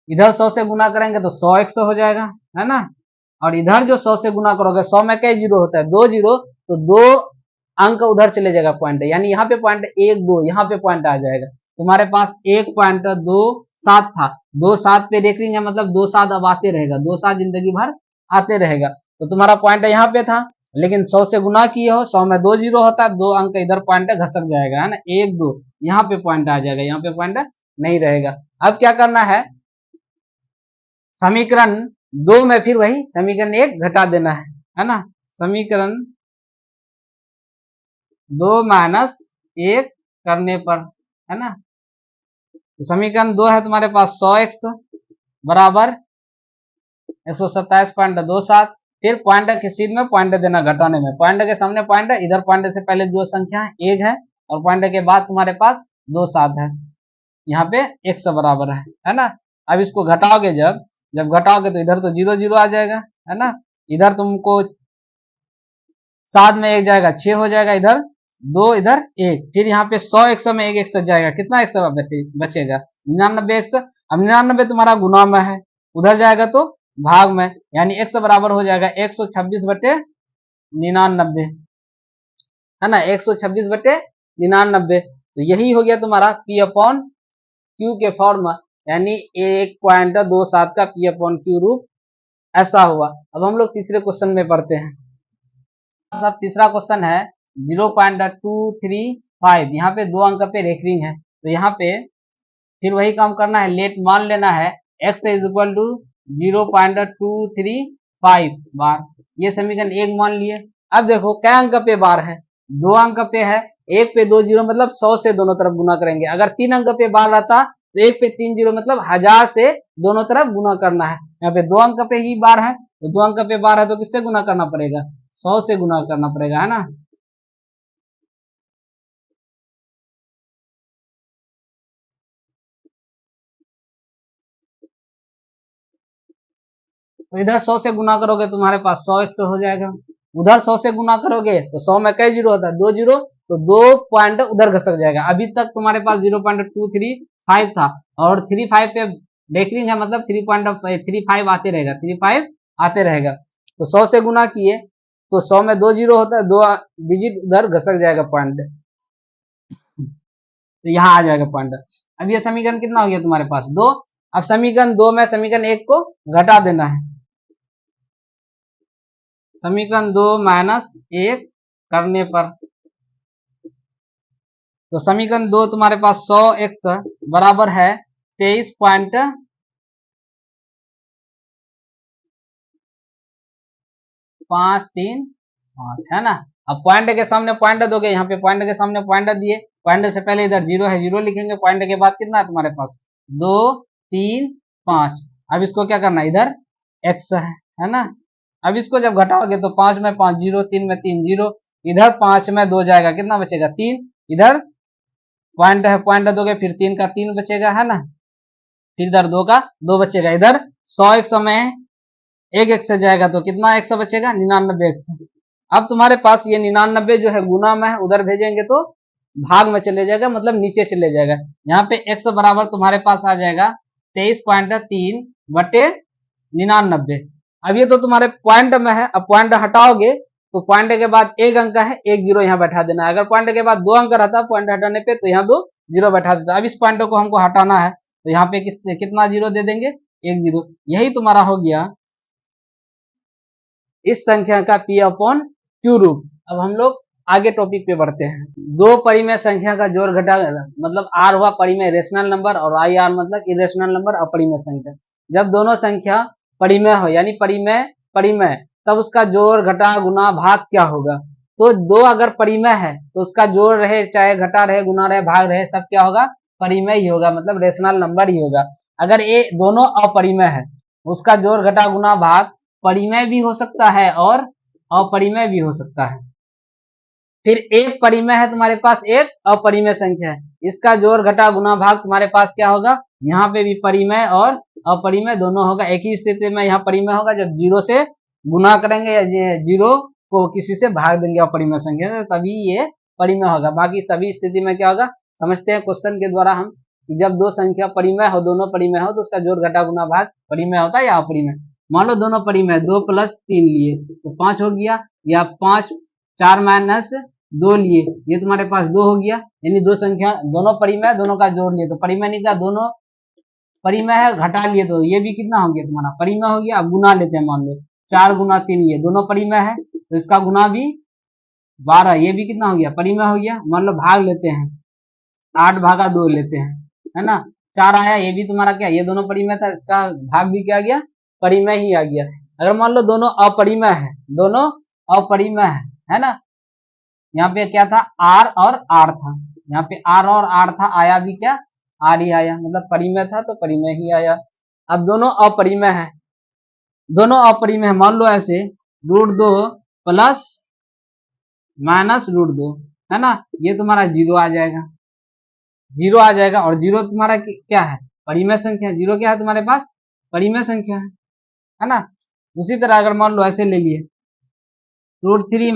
इधर 100 से गुना करेंगे तो 100x हो जाएगा, है ना। और इधर जो 100 से गुना करोगे, 100 में कई जीरो होता है, 2 जीरो, तो 2 अंक उधर चले जाएगा पॉइंट, यानी यहाँ पे पॉइंट 1 2, यहाँ पे पॉइंट आ जाएगा। तुम्हारे पास 1.27 था, 2 7 पे देख रही है, मतलब 2 7 अब आते रहेगा, 2 7 जिंदगी भर आते रहेगा। तो तुम्हारा पॉइंट यहाँ पे था, लेकिन 100 से गुना किए हो, 100 में 2 जीरो होता है, 2 अंक इधर पॉइंट घसक जाएगा, है ना, 1 2 यहाँ पे पॉइंट आ जाएगा, यहाँ पे पॉइंट नहीं रहेगा। अब क्या करना है, समीकरण 2 में फिर वही समीकरण 1 घटा देना है ना। समीकरण 2 माइनस 1 करने पर, है ना। तो समीकरण 2 है तुम्हारे पास 100x बराबर 127.27। फिर पॉइंट के सीध में पॉइंट देना घटाने में, पॉइंट के सामने पॉइंट है, इधर पॉइंट से पहले जो संख्या है 1 है, और पॉइंट के बाद तुम्हारे पास 2 7 है, यहाँ पे 1 से बराबर है ना। अब इसको घटाओगे, जब घटाओगे तो इधर तो 0 0 आ जाएगा, है ना। इधर तुमको 7 में 1 जाएगा, 6 हो जाएगा, इधर 2 इधर 1, फिर यहाँ पे 100 100 में 1 1 जाएगा, कितना 100 बचेगा, 99x। अब 99 तुम्हारा गुना में है, उधर जाएगा तो भाग में, यानी x बराबर हो जाएगा 126/99, है ना, 126/99। तो यही हो गया तुम्हारा p अपॉन q के फॉर्म, यानी 1.27 का p अपॉन q रूप ऐसा हुआ। अब हम लोग तीसरे क्वेश्चन में पढ़ते हैं। अब तीसरा क्वेश्चन है 0.235, यहाँ पे 2 अंक पे रेकरिंग है, तो यहाँ पे फिर वही काम करना है, लेट मान लेना है, x इज इक्वल टू 0.235 बार। ये समीकरण 1 मान लिए। अब देखो क्या अंक पे बार है, 2 अंक पे है, 1 पे 2 जीरो, मतलब 100 से दोनों तरफ गुना करेंगे। अगर 3 अंक पे बार रहता तो 1 पे 3 जीरो, मतलब 1000 से दोनों तरफ गुना करना है। यहाँ पे 2 अंक पे ही बार है, तो 2 अंक पे बार है तो किससे गुना करना पड़ेगा, 100 से गुना करना पड़ेगा, है ना। तो इधर 100 से गुना करोगे तुम्हारे पास 100x हो जाएगा, उधर 100 से गुना करोगे तो 100 में कई जीरो होता है, 2 जीरो, तो 2 पॉइंट उधर घसक जाएगा। अभी तक तुम्हारे पास 0.235 था, और 35 पे डेकरिंग है, मतलब 3.35 आते रहेगा, 35 आते रहेगा। तो 100 से गुना किए तो 100 में 2 जीरो होता है, 2 डिजिट उधर घसक जाएगा पॉइंट, तो यहाँ आ जाएगा पॉइंट। अब ये समीकरण कितना हो गया तुम्हारे पास, 2। अब समीकरण 2 में समीकरण 1 को घटा देना है, समीकरण 2 माइनस 1 करने पर, तो समीकरण 2 तुम्हारे पास 100x बराबर है 23.535 है ना। अब पॉइंट के सामने पॉइंट दोगे, यहाँ पे पॉइंट के सामने पॉइंट दिए, पॉइंट से पहले इधर जीरो है, जीरो लिखेंगे, पॉइंट के बाद कितना है तुम्हारे पास 2 3 5। अब इसको क्या करना है, इधर x है ना। अब इसको जब घटाओगे तो 5 में 5 जीरो, 3 में 3 जीरो, इधर 5 में 2 जाएगा, कितना बचेगा 3, इधर पॉइंट है, पॉइंट दोगे फिर 3 का 3 बचेगा है ना, फिर इधर 2 का 2 बचेगा, इधर 100x में एक x से जाएगा तो कितना x बचेगा 99x। अब तुम्हारे पास ये 99 जो है गुना में है, उधर भेजेंगे तो भाग में चले जाएगा, मतलब नीचे चले जाएगा। यहाँ पे x बराबर तुम्हारे पास आ जाएगा 23.3 बटे 99। अब ये तो तुम्हारे पॉइंट में है, अब पॉइंट हटाओगे तो पॉइंट के बाद एक अंक है, एक जीरो यहाँ बैठा देना है। अगर पॉइंट के बाद 2 अंक रहता पॉइंट हटाने पे तो यहाँ 2 जीरो बैठा देता। अब इस पॉइंट को हमको हटाना है तो यहाँ पे कितना जीरो दे देंगे, एक जीरो। यही तुम्हारा हो गया इस संख्या का p अपॉन क्यू रूट। अब हम लोग आगे टॉपिक पे बढ़ते हैं। दो परिमेय संख्या का जोड़ घटा, मतलब r हुआ परिमेय रेशनल नंबर और आई आर मतलब इरेशनल नंबर अपरिमेय संख्या। जब दोनों संख्या परिमेय हो यानी परिमेय परिमेय, तब उसका जोड़ घटा गुना भाग क्या होगा। तो दो अगर परिमेय है तो उसका जोड़ रहे चाहे घटा रहे गुना रहे भाग रहे सब क्या होगा, परिमेय ही होगा, मतलब रेशनल नंबर ही होगा। अगर ये दोनों अपरिमेय है उसका जोड़ घटा गुना भाग परिमेय भी हो सकता है और अपरिमेय भी हो सकता है। फिर एक परिमेय है तुम्हारे पास, एक अपरिमेय संख्या है, इसका जोड़ घटा गुना भाग तुम्हारे पास क्या होगा, यहाँ पे भी परिमेय और अपरिमेय दोनों होगा। एक ही स्थिति में यहाँ परिमेय होगा जब जीरो से गुना करेंगे या जीरो को किसी से भाग देंगे अपरिमेय संख्या से, तभी ये परिमेय होगा। बाकी सभी स्थिति में क्या होगा, समझते हैं क्वेश्चन के द्वारा हम, जब दो संख्या परिमेय हो, दोनों परिमेय हो तो उसका जोड़ घटा गुना भाग परिमेय होता है या अपरिमेय। मान लो दोनों परिमेय 2 + 3 लिए तो 5 हो गया, या 5 4 - 2 लिए, ये तुम्हारे पास 2 हो गया, यानी दो संख्या दोनों परिमेय दोनों का जोड़ लिए तो परिमेय निकला। दोनों परिमेय है घटा लिए तो ये भी कितना हो गया तुम्हारा परिमेय हो गया। अब गुना लेते हैं, मान लो 4 × 3 ये दोनों परिमेय है तो इसका गुना भी 12, ये भी कितना हो गया परिमेय हो गया। मान लो भाग लेते हैं, 8/2 लेते हैं है ना, 4 आया, ये भी तुम्हारा क्या, ये दोनों परिमेय था, इसका भाग भी क्या आ गया, परिमेय ही आ गया। अगर मान लो दोनों अपरिमेय है, दोनों अपरिमेय है ना, यहाँ पे क्या था r और r था, यहाँ पे r और r था, आया भी क्या r ही आया, मतलब परिमेय था तो परिमेय ही आया। अब दोनों अपरिमेय है, दोनों अपरिमेय है, मान लो ऐसे √2 + -√2 है ना, ये तुम्हारा जीरो आ जाएगा, जीरो आ जाएगा। और जीरो तुम्हारा क्या है, परिमेय संख्या, जीरो क्या है तुम्हारे पास परिमेय संख्या है ना। उसी तरह अगर मान लो ऐसे ले लिए √3 -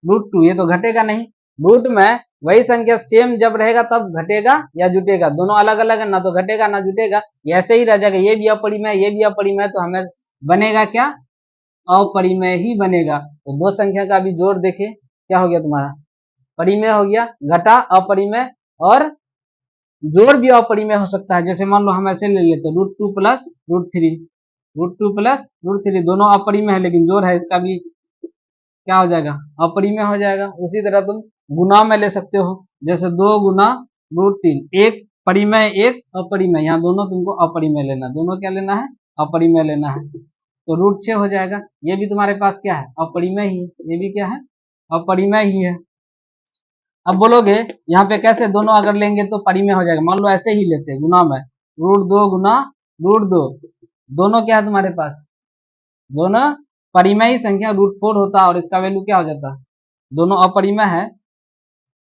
√2, ये तो घटेगा नहीं, रूट में वही संख्या सेम जब रहेगा तब घटेगा या जुटेगा, दोनों अलग अलग है ना तो घटेगा ना जुटेगा, ऐसे ही रह जाएगा, ये भी अपरिमेय ये भी अपरिमेय, तो हमें बनेगा क्या, अपरिमेय ही बनेगा। तो दो संख्या का भी जोड़ देखे क्या हो गया तुम्हारा, परिमेय हो गया, घटा अपरिमेय, और जोड़ भी अपरिमेय हो सकता है। जैसे मान लो हम ऐसे ले लेते हैं √2 + √3, √2 + √3 दोनों अपरिमेय है लेकिन जोड़ है इसका भी क्या हो जाएगा, अपरिमेय हो जाएगा। उसी तरह तुम गुना में ले सकते हो, जैसे 2 × √3, एक परिमेय एक अपरिमेय, यहाँ दोनों तुमको अपरिमेय लेना, दोनों क्या लेना है, अपरिमेय लेना है, तो √6 हो जाएगा। ये भी तुम्हारे पास क्या है, अपरिमेय ही, ये भी क्या है, अपरिमेय ही है। अब बोलोगे यहाँ पे कैसे, दोनों अगर लेंगे तो परिमेय हो जाएगा, मान लो ऐसे ही लेते हैं गुना में, √2 × √2, दोनों क्या है तुम्हारे पास, दोनों परिमेय संख्या, √4 होता और इसका वैल्यू क्या हो जाता, दोनों अपरिमेय है,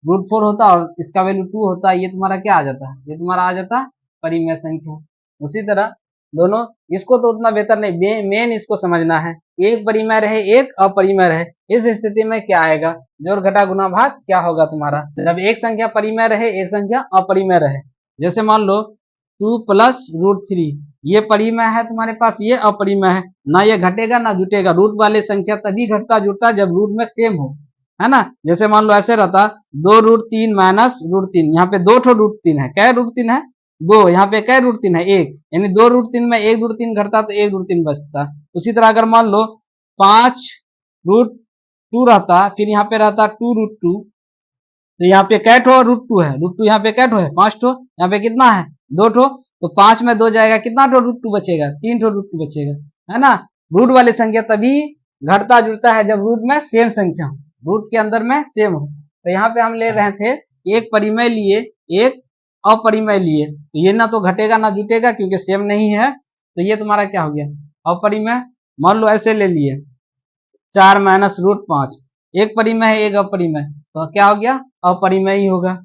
√4 होता और इसका वैल्यू 2 होता, ये तुम्हारा क्या आ जाता, ये तुम्हारा आ जाता परिमेय संख्या। उसी तरह दोनों, इसको तो उतना बेहतर नहीं, मेन इसको समझना है, एक परिमेय रहे एक अपरिमेय रहे, इस स्थिति में क्या आएगा, जोड़ घटा गुना भाग क्या होगा तुम्हारा, जब एक संख्या परिमेय रहे एक संख्या अपरिमेय रहे। जैसे मान लो 2 + √3, ये परिमेय है तुम्हारे पास, ये अपरिमेय है, ना ये घटेगा ना जुटेगा, रूट वाले संख्या तभी घटता जुटता जब रूट में सेम हो, है ना। जैसे मान लो ऐसे रहता 2√3 - √3, यहाँ पे 2 ठो √3 है, क्या √3 है, 2, यहाँ पे क्या √3 है, 1, यानी 2 √3 में 1 √3 घटता तो 1 √3 बचता। उसी तरह अगर मान लो 5 रूट 2 रहता, फिर यहाँ पे रहता 2√2, तो यहाँ पे कै ठो √2 है, √2 यहाँ पे कै ठो है 5 ठो, यहाँ पे कितना है 2 ठो, तो 5 में 2 जाएगा, कितना ठो √2 बचेगा 3 ठो √2 बचेगा, है ना। रूट वाली संख्या तभी घटता जुड़ता है जब रूट में सेम संख्या हो, रूट के अंदर में सेम हो। तो यहाँ पे हम ले रहे थे एक परिमेय लिए, एक अपरिमेय लिए, तो ये ना तो घटेगा ना जुटेगा क्योंकि सेम नहीं है, तो ये तुम्हारा क्या हो गया अपरिमेय। मान लो ऐसे ले लिए 4 माइनस √5, एक परिमेय है एक अपरिमेय, तो क्या हो गया अपरिमेय ही होगा।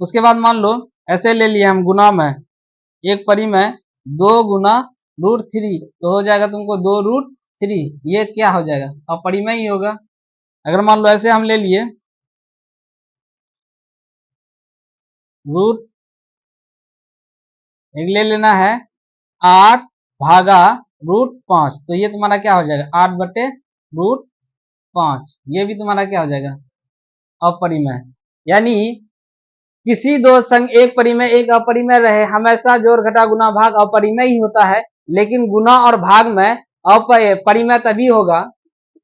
उसके बाद मान लो ऐसे ले लिए हम गुना में, एक परिमेय 2 गुना √3, तो हो जाएगा तुमको 2√3, ये क्या हो जाएगा अपरिमेय ही होगा। अगर मान लो ऐसे हम ले लिए रूट, एक ले लेना है 8 भागा √5, तो ये तुम्हारा क्या हो जाएगा 8/√5, ये भी तुम्हारा क्या हो जाएगा अपरिमेय। यानी किसी दो संग एक परिमेय एक अपरिमेय रहे, हमेशा जोड़ घटा गुना भाग अपरिमेय ही होता है, लेकिन गुना और भाग में परिमेय तभी होगा,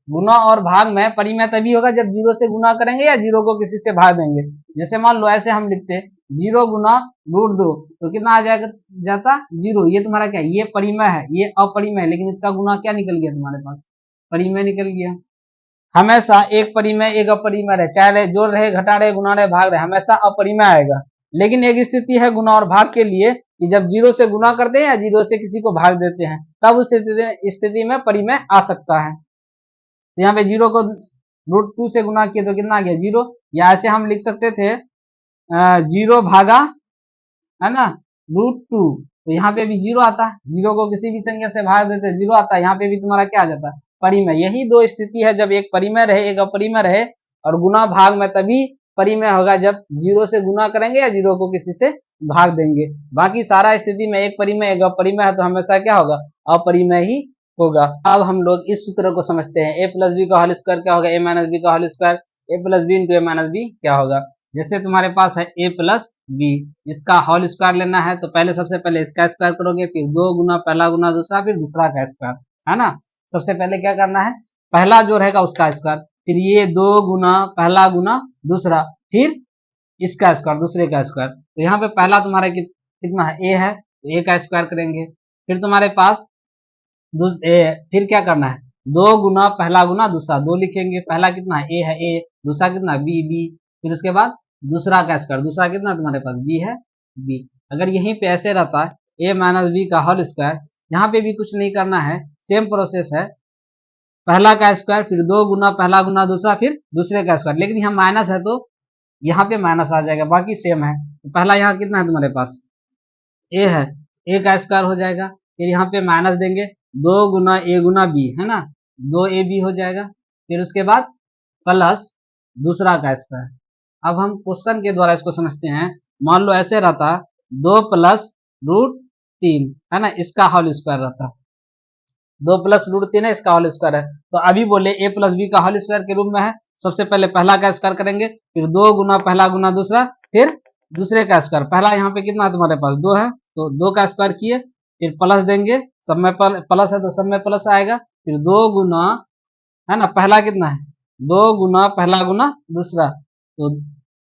गुना और भाग में परिमेय तभी होगा जब जीरो से गुना करेंगे या जीरो को किसी से भाग देंगे। जैसे मान लो ऐसे हम लिखते 0 गुना √2, तो कितना आ जाएगा जाता 0, ये तुम्हारा क्या है ये परिमेय है, ये अपरिमेय है, लेकिन इसका गुना क्या निकल गया तुम्हारे पास परिमेय निकल गया। हमेशा एक परिमेय एक अपरिमेय रहे, चाहे जोड़ रहे घटा रहे गुना रहे भाग रहे, हमेशा अपरिमेय आएगा। लेकिन एक स्थिति है गुना और भाग के लिए कि जब जीरो से गुना करते हैं या जीरो से किसी को भाग देते हैं, तब उस स्थिति में परिमेय आ सकता है। तो यहाँ पे जीरो को √2 से गुना किए तो कितना आ गया 0, या ऐसे हम लिख सकते थे 0 भागा है ना √2, तो यहाँ पे भी 0 आता है, जीरो को किसी भी संख्या से भाग देते 0 आता है, यहाँ पे भी तुम्हारा क्या आ जाता है परिमेय। यही दो स्थिति है जब एक परिमेय रहे एक अपरिमेय रहे, और गुना भाग में तभी परिमेय होगा जब जीरो से गुना करेंगे या जीरो को किसी से भाग देंगे। बाकी सारा स्थिति में एक परिमेय एक अपरिमेय है, तो हमेशा क्या होगा अपरिमेय ही होगा। अब हम लोग इस सूत्र को समझते हैं, a प्लस बी का होल स्क्वायर क्या होगा a माइनस बी का whole square, a plus B into a minus B क्या होगा। जैसे तुम्हारे पास है a प्लस बी, इसका होल स्क्वायर लेना है, तो पहले सबसे पहले इसका स्क्वायर करोगे, फिर 2 गुना पहला गुना दूसरा, फिर दूसरा का स्क्वायर, है ना। सबसे पहले क्या करना है पहला जो रहेगा उसका स्क्वायर, फिर ये 2 गुना पहला गुना दूसरा, फिर इसका स्क्वायर दूसरे का स्क्वायर। तो यहाँ पे पहला तुम्हारा कितना है a है, तो a का स्क्वायर करेंगे, फिर तुम्हारे पास फिर क्या करना है 2 गुना पहला गुना दूसरा, 2 लिखेंगे, पहला कितना है a है a, दूसरा कितना है b, फिर उसके बाद दूसरा का स्क्वायर, दूसरा कितना तुम्हारे पास b है b। अगर यहीं पे ऐसे रहता है a माइनस बी का होल स्क्वायर, यहाँ पे भी कुछ नहीं करना है, सेम प्रोसेस है, पहला का स्क्वायर फिर 2 गुना पहला गुना दूसरा फिर दूसरे का स्क्वायर, लेकिन यहाँ माइनस है तो यहाँ पे माइनस आ जाएगा, बाकी सेम है। तो पहला यहाँ कितना है तुम्हारे पास a है, a का स्क्वायर हो जाएगा, फिर यहाँ पे माइनस देंगे 2 गुना a गुना b है ना, 2ab हो जाएगा, फिर उसके बाद प्लस दूसरा का स्क्वायर। अब हम क्वेश्चन के द्वारा इसको समझते हैं, मान लो ऐसे रहता 2 प्लस √3 है ना, इसका होल स्क्वायर रहता 2 प्लस √3 है, इसका होल स्क्वायर है। तो अभी बोले a प्लस बी का होल स्क्वायर के रूप में है, सबसे पहले पहला का स्क्वायर करेंगे, फिर 2 गुना पहला गुना दूसरा, फिर दूसरे का स्क्वायर। पहला यहाँ पे कितना तुम्हारे पास 2 है, तो 2 का स्क्वायर किए, फिर प्लस देंगे, सब में प्लस है तो सब में प्लस आएगा, फिर 2 गुना है ना पहला कितना है 2 गुना पहला गुना दूसरा, तो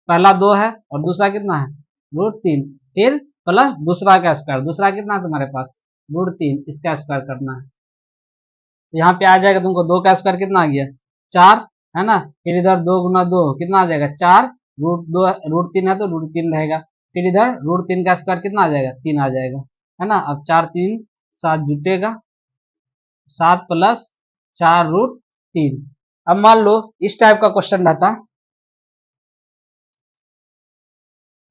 पहला 2 है और दूसरा कितना है √3, फिर प्लस दूसरा का स्क्वायर, दूसरा कितना है तुम्हारे पास √3, इसका स्क्वायर करना है। तो यहाँ पे आ जाएगा तुमको 2 का स्क्वायर कितना आ गया 4 है ना, फिर इधर 2 गुना 2 कितना आ जाएगा 4, √3 है तो √3 रहेगा, फिर इधर √3 का स्क्वायर कितना आ जाएगा 3 आ जाएगा, है ना। अब 4 3 7 जुटेगा, 7 प्लस 4√3। अब मान लो इस टाइप का क्वेश्चन रहता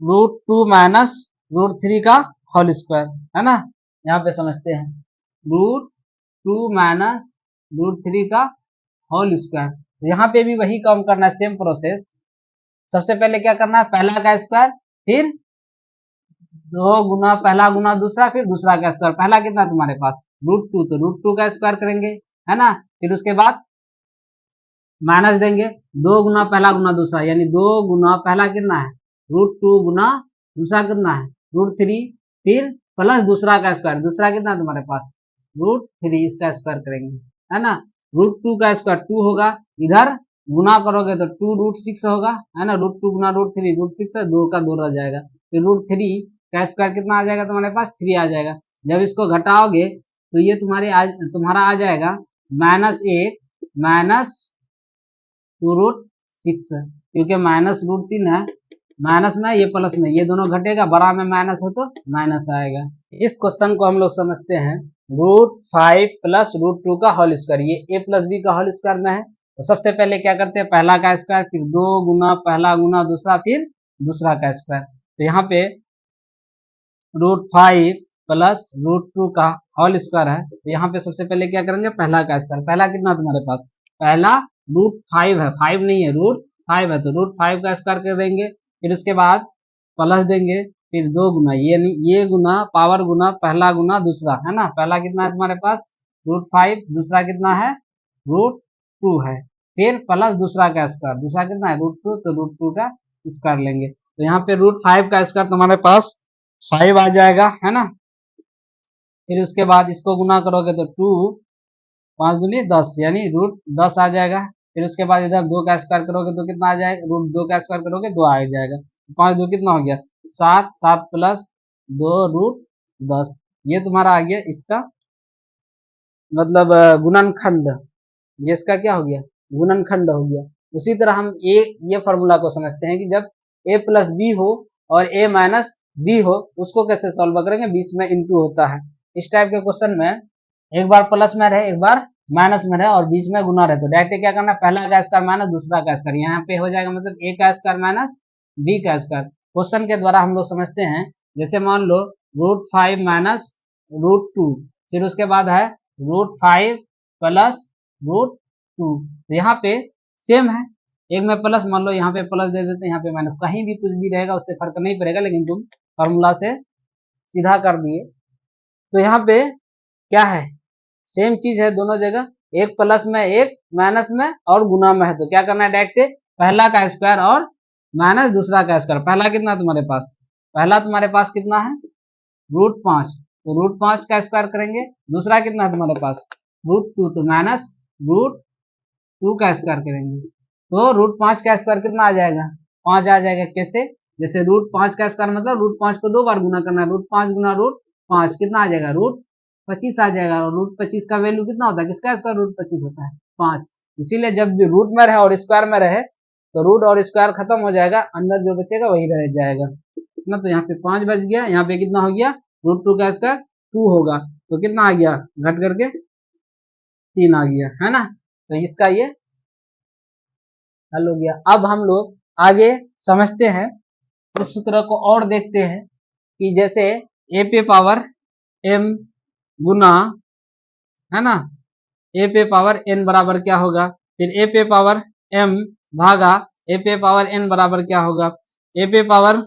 √2 माइनस √3 का होल स्क्वायर, है ना। यहाँ पे समझते हैं √2 माइनस √3 का होल स्क्वायर, तो यहाँ पे भी वही काम करना है, सेम प्रोसेस। सबसे पहले क्या करना है पहला का स्क्वायर, फिर 2 गुना पहला गुना दूसरा, फिर दूसरा का स्क्वायर। पहला कितना तुम्हारे पास √2, तो √2 का स्क्वायर करेंगे, है ना। फिर उसके बाद माइनस देंगे 2 गुना पहला गुना दूसरा, यानी 2 गुना पहला कितना है √2 गुना दूसरा कितना है √3, फिर प्लस दूसरा का स्क्वायर, दूसरा कितना है तुम्हारे पास √3, इसका स्क्वायर करेंगे, है ना। √2 का स्क्वायर 2 होगा, इधर गुना करोगे तो 2√6 होगा, है ना। √2 गुना √3, √6 है, 2 का 2 रह जाएगा, फिर √3 का स्क्वायर कितना आ जाएगा तुम्हारे पास, 3 आ जाएगा। जब इसको घटाओगे तो ये तुम्हारा आ जाएगा -1 माइनस 2√6, क्योंकि -√3 है, माइनस में ये प्लस में, ये दोनों घटेगा, बड़ा में माइनस हो तो माइनस आएगा। इस क्वेश्चन को हम लोग समझते हैं √5 प्लस √2 का होल स्क्वायर, ये a प्लस बी का होल स्क्वायर में है। तो सबसे पहले क्या करते हैं, पहला का स्क्वायर, फिर 2 गुना पहला गुना दूसरा, फिर दूसरा का स्क्वायर। तो यहाँ पे √5 प्लस √2 का होल स्क्वायर है, तो यहाँ पे सबसे पहले क्या करेंगे, पहला का स्क्वायर। पहला कितना तुम्हारे पास, पहला √5 है, 5 नहीं है, √5 है, तो √5 का स्क्वायर कर देंगे, फिर उसके बाद प्लस देंगे, फिर 2 गुना, ये गुना पावर गुना पहला गुना दूसरा, है ना। पहला कितना है तुम्हारे पास √5, दूसरा कितना है √2 है, फिर प्लस दूसरा का स्क्वायर, दूसरा कितना है √2, तो √2 का स्क्वायर लेंगे। तो यहाँ पे √5 का स्क्वायर तुम्हारे पास 5 आ जाएगा, है ना। फिर उसके बाद इसको गुना करोगे तो 2 5 दूनी 10, यानी √10 आ जाएगा। फिर उसके बाद इधर 2 का स्क्वायर करोगे तो कितना आ जाएगा, √2 का स्क्वायर करोगे 2 आ जाएगा, 5 2 कितना हो गया 7, 7 प्लस 2 √10, ये तुम्हारा आ गया इसका मतलब गुणनखंड, ये इसका क्या हो गया, गुणनखंड हो गया। उसी तरह हम ये फॉर्मूला को समझते हैं कि जब a प्लस बी हो और a माइनस बी हो, उसको कैसे सॉल्व करेंगे, बीच में इंटू होता है। इस टाइप के क्वेश्चन में एक बार प्लस में रहे, एक बार माइनस में रहे और बीच में गुना रहे, तो डायरेक्ट क्या करना, पहला का स्क्वायर माइनस दूसरा का स्क्वायर, यहाँ पे हो जाएगा मतलब a का स्क्वायर माइनस b का स्क्वायर। क्वेश्चन के द्वारा हम लोग समझते हैं, जैसे मान लो √5 माइनस √2, फिर उसके बाद है √5 प्लस √2, तो यहाँ पे सेम है, एक में प्लस, मान लो यहाँ पे प्लस दे देते हैं, यहाँ पे माइनस, कहीं भी कुछ भी रहेगा उससे फर्क नहीं पड़ेगा, लेकिन तुम फॉर्मूला से सीधा कर दिए। तो यहाँ पे क्या है, सेम चीज है दोनों जगह, एक प्लस में एक माइनस में और गुना में है, तो क्या करना है, डायरेक्ट पहला का स्क्वायर और माइनस दूसरा का स्क्वायर। पहला कितना तुम्हारे पास, पहला तुम्हारे पास कितना है √5, तो √5 का स्क्वायर करेंगे, दूसरा कितना है तुम्हारे पास √2, तो माइनस √2 का स्क्वायर करेंगे, तो √5 का स्क्वायर कितना आ जाएगा, 5 आ जाएगा। कैसे, जैसे √5 का स्क्वायर मतलब √5 को 2 बार गुना करना है, √5 गुना √5 कितना आ जाएगा √25 आ जाएगा, और √25 का वैल्यू कितना होता है, किसका स्क्वायर √25 होता है 5, इसीलिए जब भी रूट में रहे और स्क्वायर में रहे तो रूट और स्क्वायर खत्म हो जाएगा, अंदर जो बचेगा वही रह जाएगा ना। तो यहाँ पे 5 बच गया, यहाँ पे कितना हो गया √2 का स्क्वायर 2 होगा, तो कितना आ गया घट करके 3 आ गया, है ना। तो इसका ये हल हो गया। अब हम लोग आगे समझते हैं, उस सूत्र को और देखते हैं कि जैसे a पे पावर m गुना, है ना, a पे पावर n बराबर क्या होगा, फिर a पे पावर m भागा a पे पावर n बराबर क्या होगा, a पे power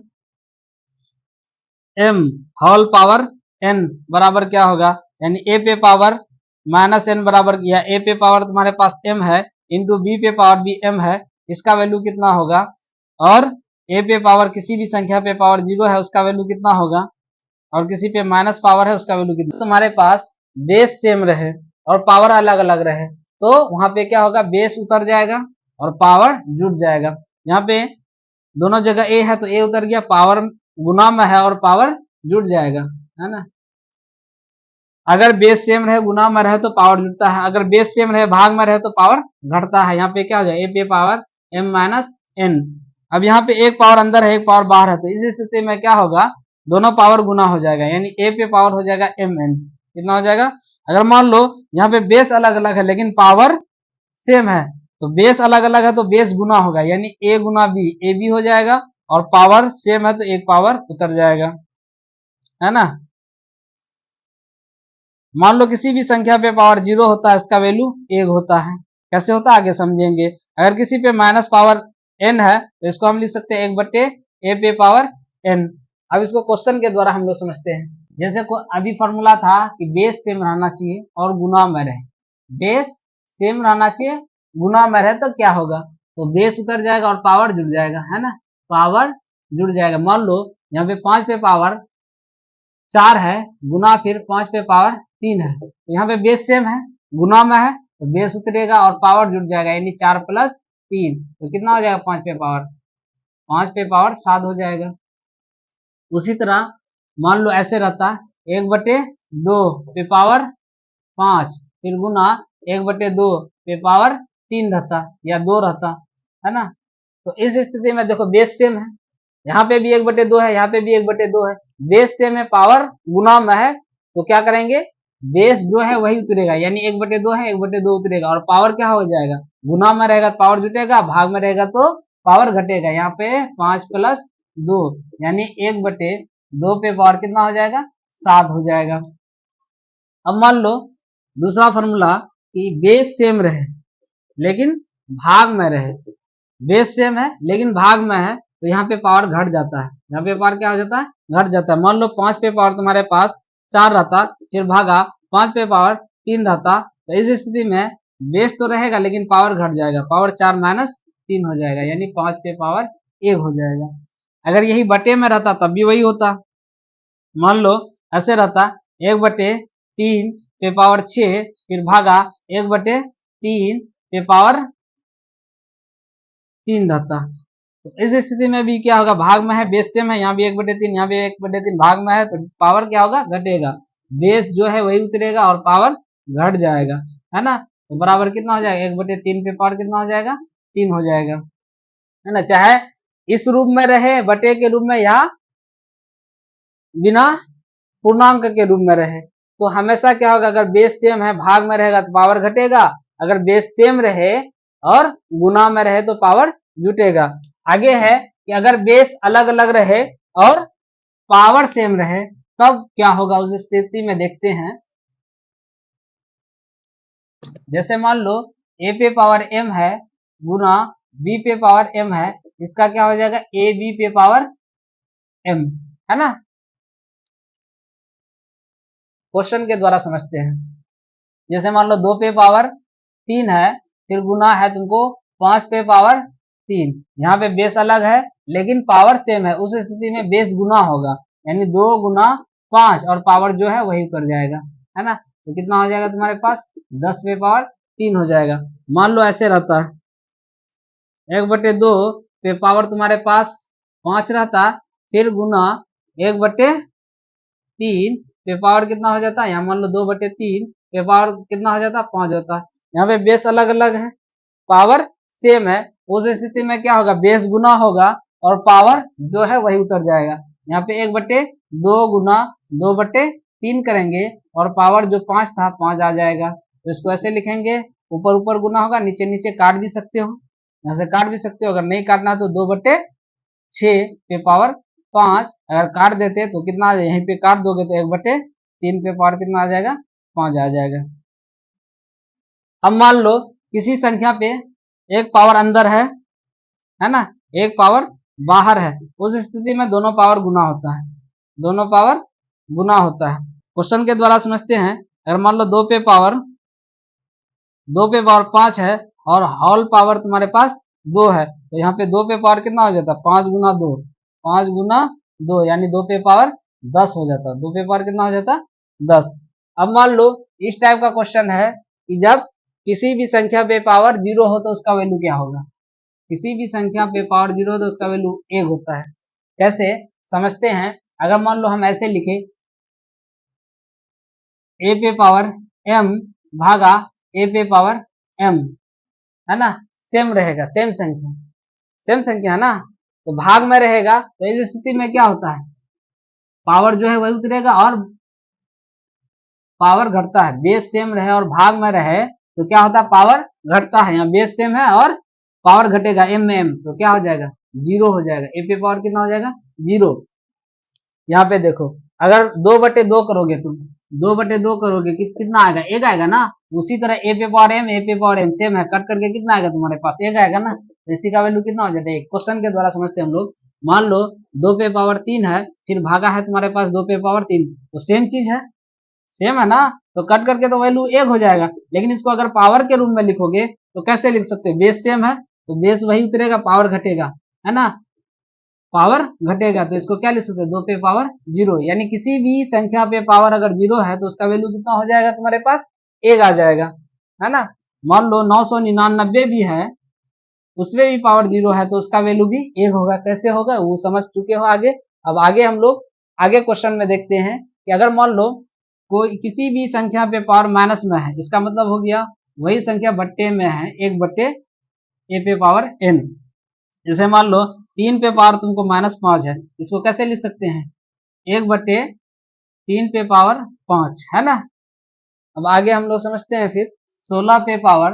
m whole power n बराबर क्या होगा, यानी a पे पावर माइनस n बराबर, या a पे पावर तुम्हारे पास m है इंटू b पे पावर भी m है, इसका वैल्यू कितना होगा, और a पे पावर किसी भी संख्या पे पावर 0 है उसका वैल्यू कितना होगा, और किसी पे माइनस पावर है उसका वैल्यू कितना। तुम्हारे पास बेस सेम रहे और पावर अलग अलग रहे तो वहां पे क्या होगा, बेस उतर जाएगा और पावर जुड़ जाएगा। यहाँ पे दोनों जगह ए है तो ए उतर गया, पावर गुना में है और पावर जुड़ जाएगा, है ना। अगर बेस सेम रहे गुना में रहे तो पावर जुड़ता है, अगर बेस सेम रहे भाग में रहे तो पावर घटता है। यहाँ पे क्या हो जाए, ए पे पावर m माइनस n, अब यहाँ पे एक पावर अंदर है एक पावर बाहर है, तो इस स्थिति में क्या होगा, दोनों पावर गुना हो जाएगा, यानी a पे पावर हो जाएगा mn, कितना हो जाएगा। अगर मान लो यहाँ पे बेस अलग अलग है लेकिन पावर सेम है, तो बेस अलग अलग है तो बेस गुना होगा, यानी a गुना b ए बी हो जाएगा, और पावर सेम है तो एक पावर उतर जाएगा, है ना। मान लो किसी भी संख्या पे पावर 0 होता है, इसका वैल्यू 1 होता है, कैसे होता है आगे समझेंगे। अगर किसी पे माइनस पावर n है तो इसको हम लिख सकते हैं 1/a पे पावर n। अब इसको क्वेश्चन के द्वारा हम लोग समझते हैं, जैसे को अभी फॉर्मूला था कि बेस सेम रहना चाहिए और गुना में रहे, बेस सेम रहना चाहिए गुना में रहे तो क्या होगा, तो बेस उतर जाएगा और पावर जुड़ जाएगा, है ना, पावर जुड़ जाएगा। मान लो यहाँ पे 5 पे पावर 4 है गुना फिर 5 पे पावर 3 है, तो यहाँ पे बेस सेम है गुना में है तो बेस उतरेगा और पावर जुट जाएगा, यानी 4 + 3 तो कितना हो जाएगा 5 पे पावर, 5 पे पावर 7 हो जाएगा। उसी तरह मान लो ऐसे रहता 1/2 पे पावर 5 फिर गुना 1/2 पे पावर 3 रहता या 2 रहता, है ना। तो इस स्थिति में देखो बेस सेम है, यहाँ पे भी 1/2 है, यहाँ पे भी 1/2 है, बेस सेम है, पावर गुना में है, तो क्या करेंगे बेस जो है वही उतरेगा, यानी 1/2 है 1/2 उतरेगा और पावर क्या हो जाएगा, गुना में रहेगा तो पावर जुटेगा, भाग में रहेगा तो पावर घटेगा। यहाँ पे 5 + 2 यानी 1/2 पे पावर कितना हो जाएगा 7 हो जाएगा। अब मान लो दूसरा फॉर्मूला कि बेस सेम रहे लेकिन भाग में रहे, बेस सेम है लेकिन भाग में है तो यहाँ पे पावर घट जाता है, यहाँ पे पावर क्या हो जाता है घट जाता है। मान लो 5 पे पावर तुम्हारे पास 4 रहता फिर भागा 5 पे पावर 3 रहता, तो इस स्थिति में बेस तो रहेगा लेकिन पावर घट जाएगा, पावर 4 - 3 हो जाएगा, यानी 5 पे पावर 1 हो जाएगा। अगर यही बटे में रहता तब भी वही होता, मान लो ऐसे रहता 1/3 पे पावर 6 फिर भागा 1/3 पे पावर 3 रहता, तो इस स्थिति में भी क्या होगा भाग में है बेस सेम है, यहाँ भी 1/3 यहाँ भी 1/3 भाग में है तो पावर क्या होगा घटेगा, बेस जो है वही उतरेगा और पावर घट जाएगा, है ना। तो बराबर कितना हो जाएगा 1/3 पे पावर कितना हो जाएगा 3 हो जाएगा, है ना। चाहे इस रूप में रहे बटे के रूप में या बिना पूर्णांक के रूप में रहे, तो हमेशा क्या होगा अगर बेस सेम है भाग में रहेगा तो पावर घटेगा, अगर बेस सेम रहे और गुना में रहे तो पावर जुटेगा। आगे है कि अगर बेस अलग अलग रहे और पावर सेम रहे तब क्या होगा, उस स्थिति में देखते हैं। जैसे मान लो a पे पावर m है गुना b पे पावर m है, इसका क्या हो जाएगा a b पे पावर m, है ना। क्वेश्चन के द्वारा समझते हैं। जैसे मान लो 2 पे पावर 3 है फिर गुना है तुमको 5 पे पावर 3, यहाँ पे बेस अलग है लेकिन पावर सेम है, उस स्थिति में बेस गुना होगा, यानी 2 गुना 5 और पावर जो है वही उतर जाएगा, है ना। तो कितना हो जाएगा तुम्हारे पास 10 पे पावर 3 हो जाएगा। मान लो ऐसे रहता है 1/2 पे पावर तुम्हारे पास 5 रहता फिर गुना 1/3 पे पावर कितना हो जाता है, यहाँ मान लो 2/3 पे पावर कितना हो जाता है 5 होता है, यहाँ पे बेस अलग अलग है पावर सेम है, उस स्थिति में क्या होगा बेस गुना होगा और पावर जो है वही उतर जाएगा। यहाँ पे 1/2 गुना 2/3 करेंगे और पावर जो 5 था 5 आ जाएगा, तो इसको ऐसे लिखेंगे ऊपर ऊपर गुना होगा नीचे नीचे काट भी सकते हो, यहाँ से काट भी सकते हो, अगर नहीं काटना तो 2/6 पे पावर 5 अगर काट देते तो कितना आ जाए, यहीं पे काट दोगे तो 1/3 पे पावर कितना आ जाएगा 5 आ जाएगा। अब मान लो किसी संख्या पे एक पावर अंदर है ना, एक पावर बाहर है, उस स्थिति में दोनों पावर गुना होता है, दोनों पावर गुना होता है। क्वेश्चन के द्वारा समझते हैं। अगर मान लो 2 पे पावर 5 है और होल पावर तुम्हारे पास 2 है, तो यहाँ पे 2 पे पावर कितना हो जाता है 5 गुना 2, 5 गुना 2 यानी 2 पे पावर 10 हो जाता, 2 पे पावर कितना हो जाता 10। अब मान लो इस टाइप का क्वेश्चन है कि जब किसी भी संख्या पे पावर 0 हो तो उसका वैल्यू क्या होगा, किसी भी संख्या पे पावर 0 हो तो उसका वैल्यू 1 होता है। कैसे समझते हैं, अगर मान लो हम ऐसे लिखे a पे पावर m भागा a पे पावर m, है ना, सेम रहेगा, सेम संख्या है ना, तो भाग में रहेगा तो इस स्थिति में क्या होता है पावर जो है वही उतरेगा और पावर घटता है, बेस सेम रहे और भाग में रहे तो क्या होता है पावर घटता है, यहाँ बेस सेम है और पावर घटेगा m में m तो क्या हो जाएगा 0 हो जाएगा, a पे पावर कितना हो जाएगा 0। यहाँ पे देखो अगर 2/2 करोगे तुम 2/2 करोगे कितना आएगा 1 आएगा ना, उसी तरह a पे पावर m सेम है, कट करके कितना आएगा तुम्हारे पास 1 आएगा ना, तो इसी का वैल्यू कितना हो जाता है। क्वेश्चन के द्वारा समझते हैं हम लोग। मान लो 2 पे पावर 3 है फिर भागा है तुम्हारे पास 2 पे पावर 3, तो सेम चीज है, सेम है ना, तो कट करके तो वैल्यू 1 हो जाएगा, लेकिन इसको अगर पावर के रूप में लिखोगे तो कैसे लिख सकते हो, बेस सेम है तो बेस वही उतरेगा पावर घटेगा, है ना, पावर घटेगा तो इसको क्या लिख सकते हैं 2 पे पावर 0, यानी किसी भी संख्या पे पावर अगर 0 है तो उसका वैल्यू कितना हो जाएगा तुम्हारे पास 1 आ जाएगा, है ना। मान लो 999 भी है, उसमें भी पावर 0 है तो उसका वैल्यू भी 1 होगा। कैसे होगा वो समझ चुके हो आगे। अब आगे हम लोग आगे क्वेश्चन में देखते हैं कि अगर मान लो कोई किसी भी संख्या पे पावर माइनस में है, इसका मतलब हो गया वही संख्या बट्टे में है 1/a पे पावर n। जैसे मान लो 3 पे पावर तुमको -5 है, इसको कैसे लिख सकते हैं 1/3 पे पावर 5, है ना। अब आगे हम लोग समझते हैं फिर 16 पे पावर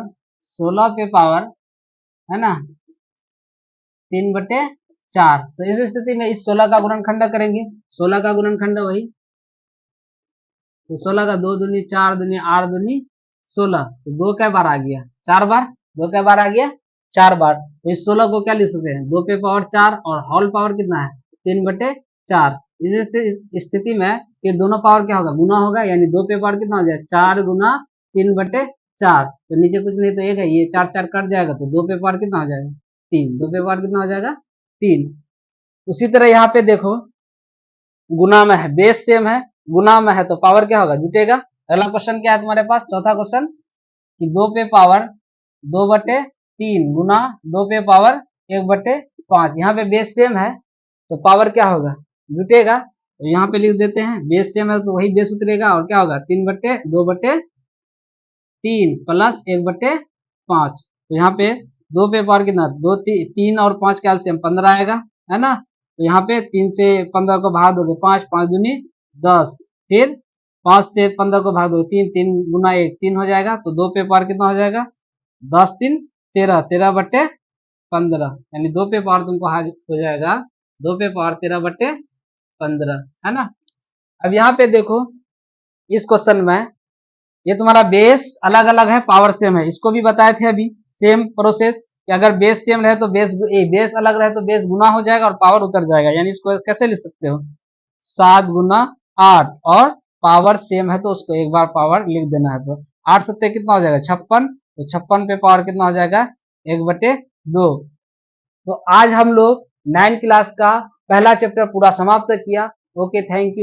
है ना 3/4। तो इस स्थिति में इस 16 का गुणनखंड करेंगे, 16 का गुणनखंड वही, तो 16 का 2 दूनी 4 दूनी 8 दूनी 16, तो 2 कै बार आ गया 4 बार, 2 कै बार आ गया 4 बार। तो इस 16 को क्या लिख सकते हैं 2 पे पावर 4 और होल पावर कितना है 3/4। इस स्थिति में फिर दोनों पावर क्या होगा गुना होगा, यानी 2 पे पावर कितना हो जाएगा 4 गुना 3/4। तो नीचे कुछ नहीं तो 1 है, ये 4 4 कट जाएगा तो 2 पे पावर कितना हो जाएगा 3, 2 पे पावर कितना हो जाएगा 3। उसी तरह यहाँ पे देखो गुना में है, बेस सेम है, गुना में है तो पावर क्या होगा जुटेगा। अगला क्वेश्चन क्या है तुम्हारे पास, चौथा क्वेश्चन कि 2 पे पावर 2/3 गुना 2 पे पावर 1/5। यहाँ पे बेस सेम है तो पावर क्या होगा जुटेगा। तो यहाँ पे लिख देते हैं बेस सेम है तो वही बेस उतरेगा और क्या होगा 3/2/3 प्लस 1/5। तो यहाँ पे 2 पे पावर कितना 2 3 और 5 का एलसीएम 15 आएगा, है ना। तो यहाँ पे 3 से 15 को भाग दोगे 5, 5 दूनी 10, फिर 5 से 15 को भाग दोगे 3, 3 गुना 1 3 हो जाएगा। तो 2 पे पावर कितना हो जाएगा 10 3 13, 13/15, यानी 2 पे पावर तुमको हो जाएगा 2 पे पावर 13/15, है ना। अब यहाँ पे देखो इस क्वेश्चन में ये तुम्हारा बेस अलग अलग है पावर सेम है, इसको भी बताए थे अभी सेम प्रोसेस कि अगर बेस सेम रहे तो बेस अलग रहे तो बेस गुना हो जाएगा और पावर उतर जाएगा। यानी इसको कैसे लिख सकते हो 7 गुना 8 और पावर सेम है तो उसको एक बार पावर लिख देना है। तो 8 सत्ते कितना हो जाएगा 56, तो 56 पे पावर कितना हो जाएगा 1/2। तो आज हम लोग 9 क्लास का पहला चैप्टर पूरा समाप्त किया। Okay, thank you.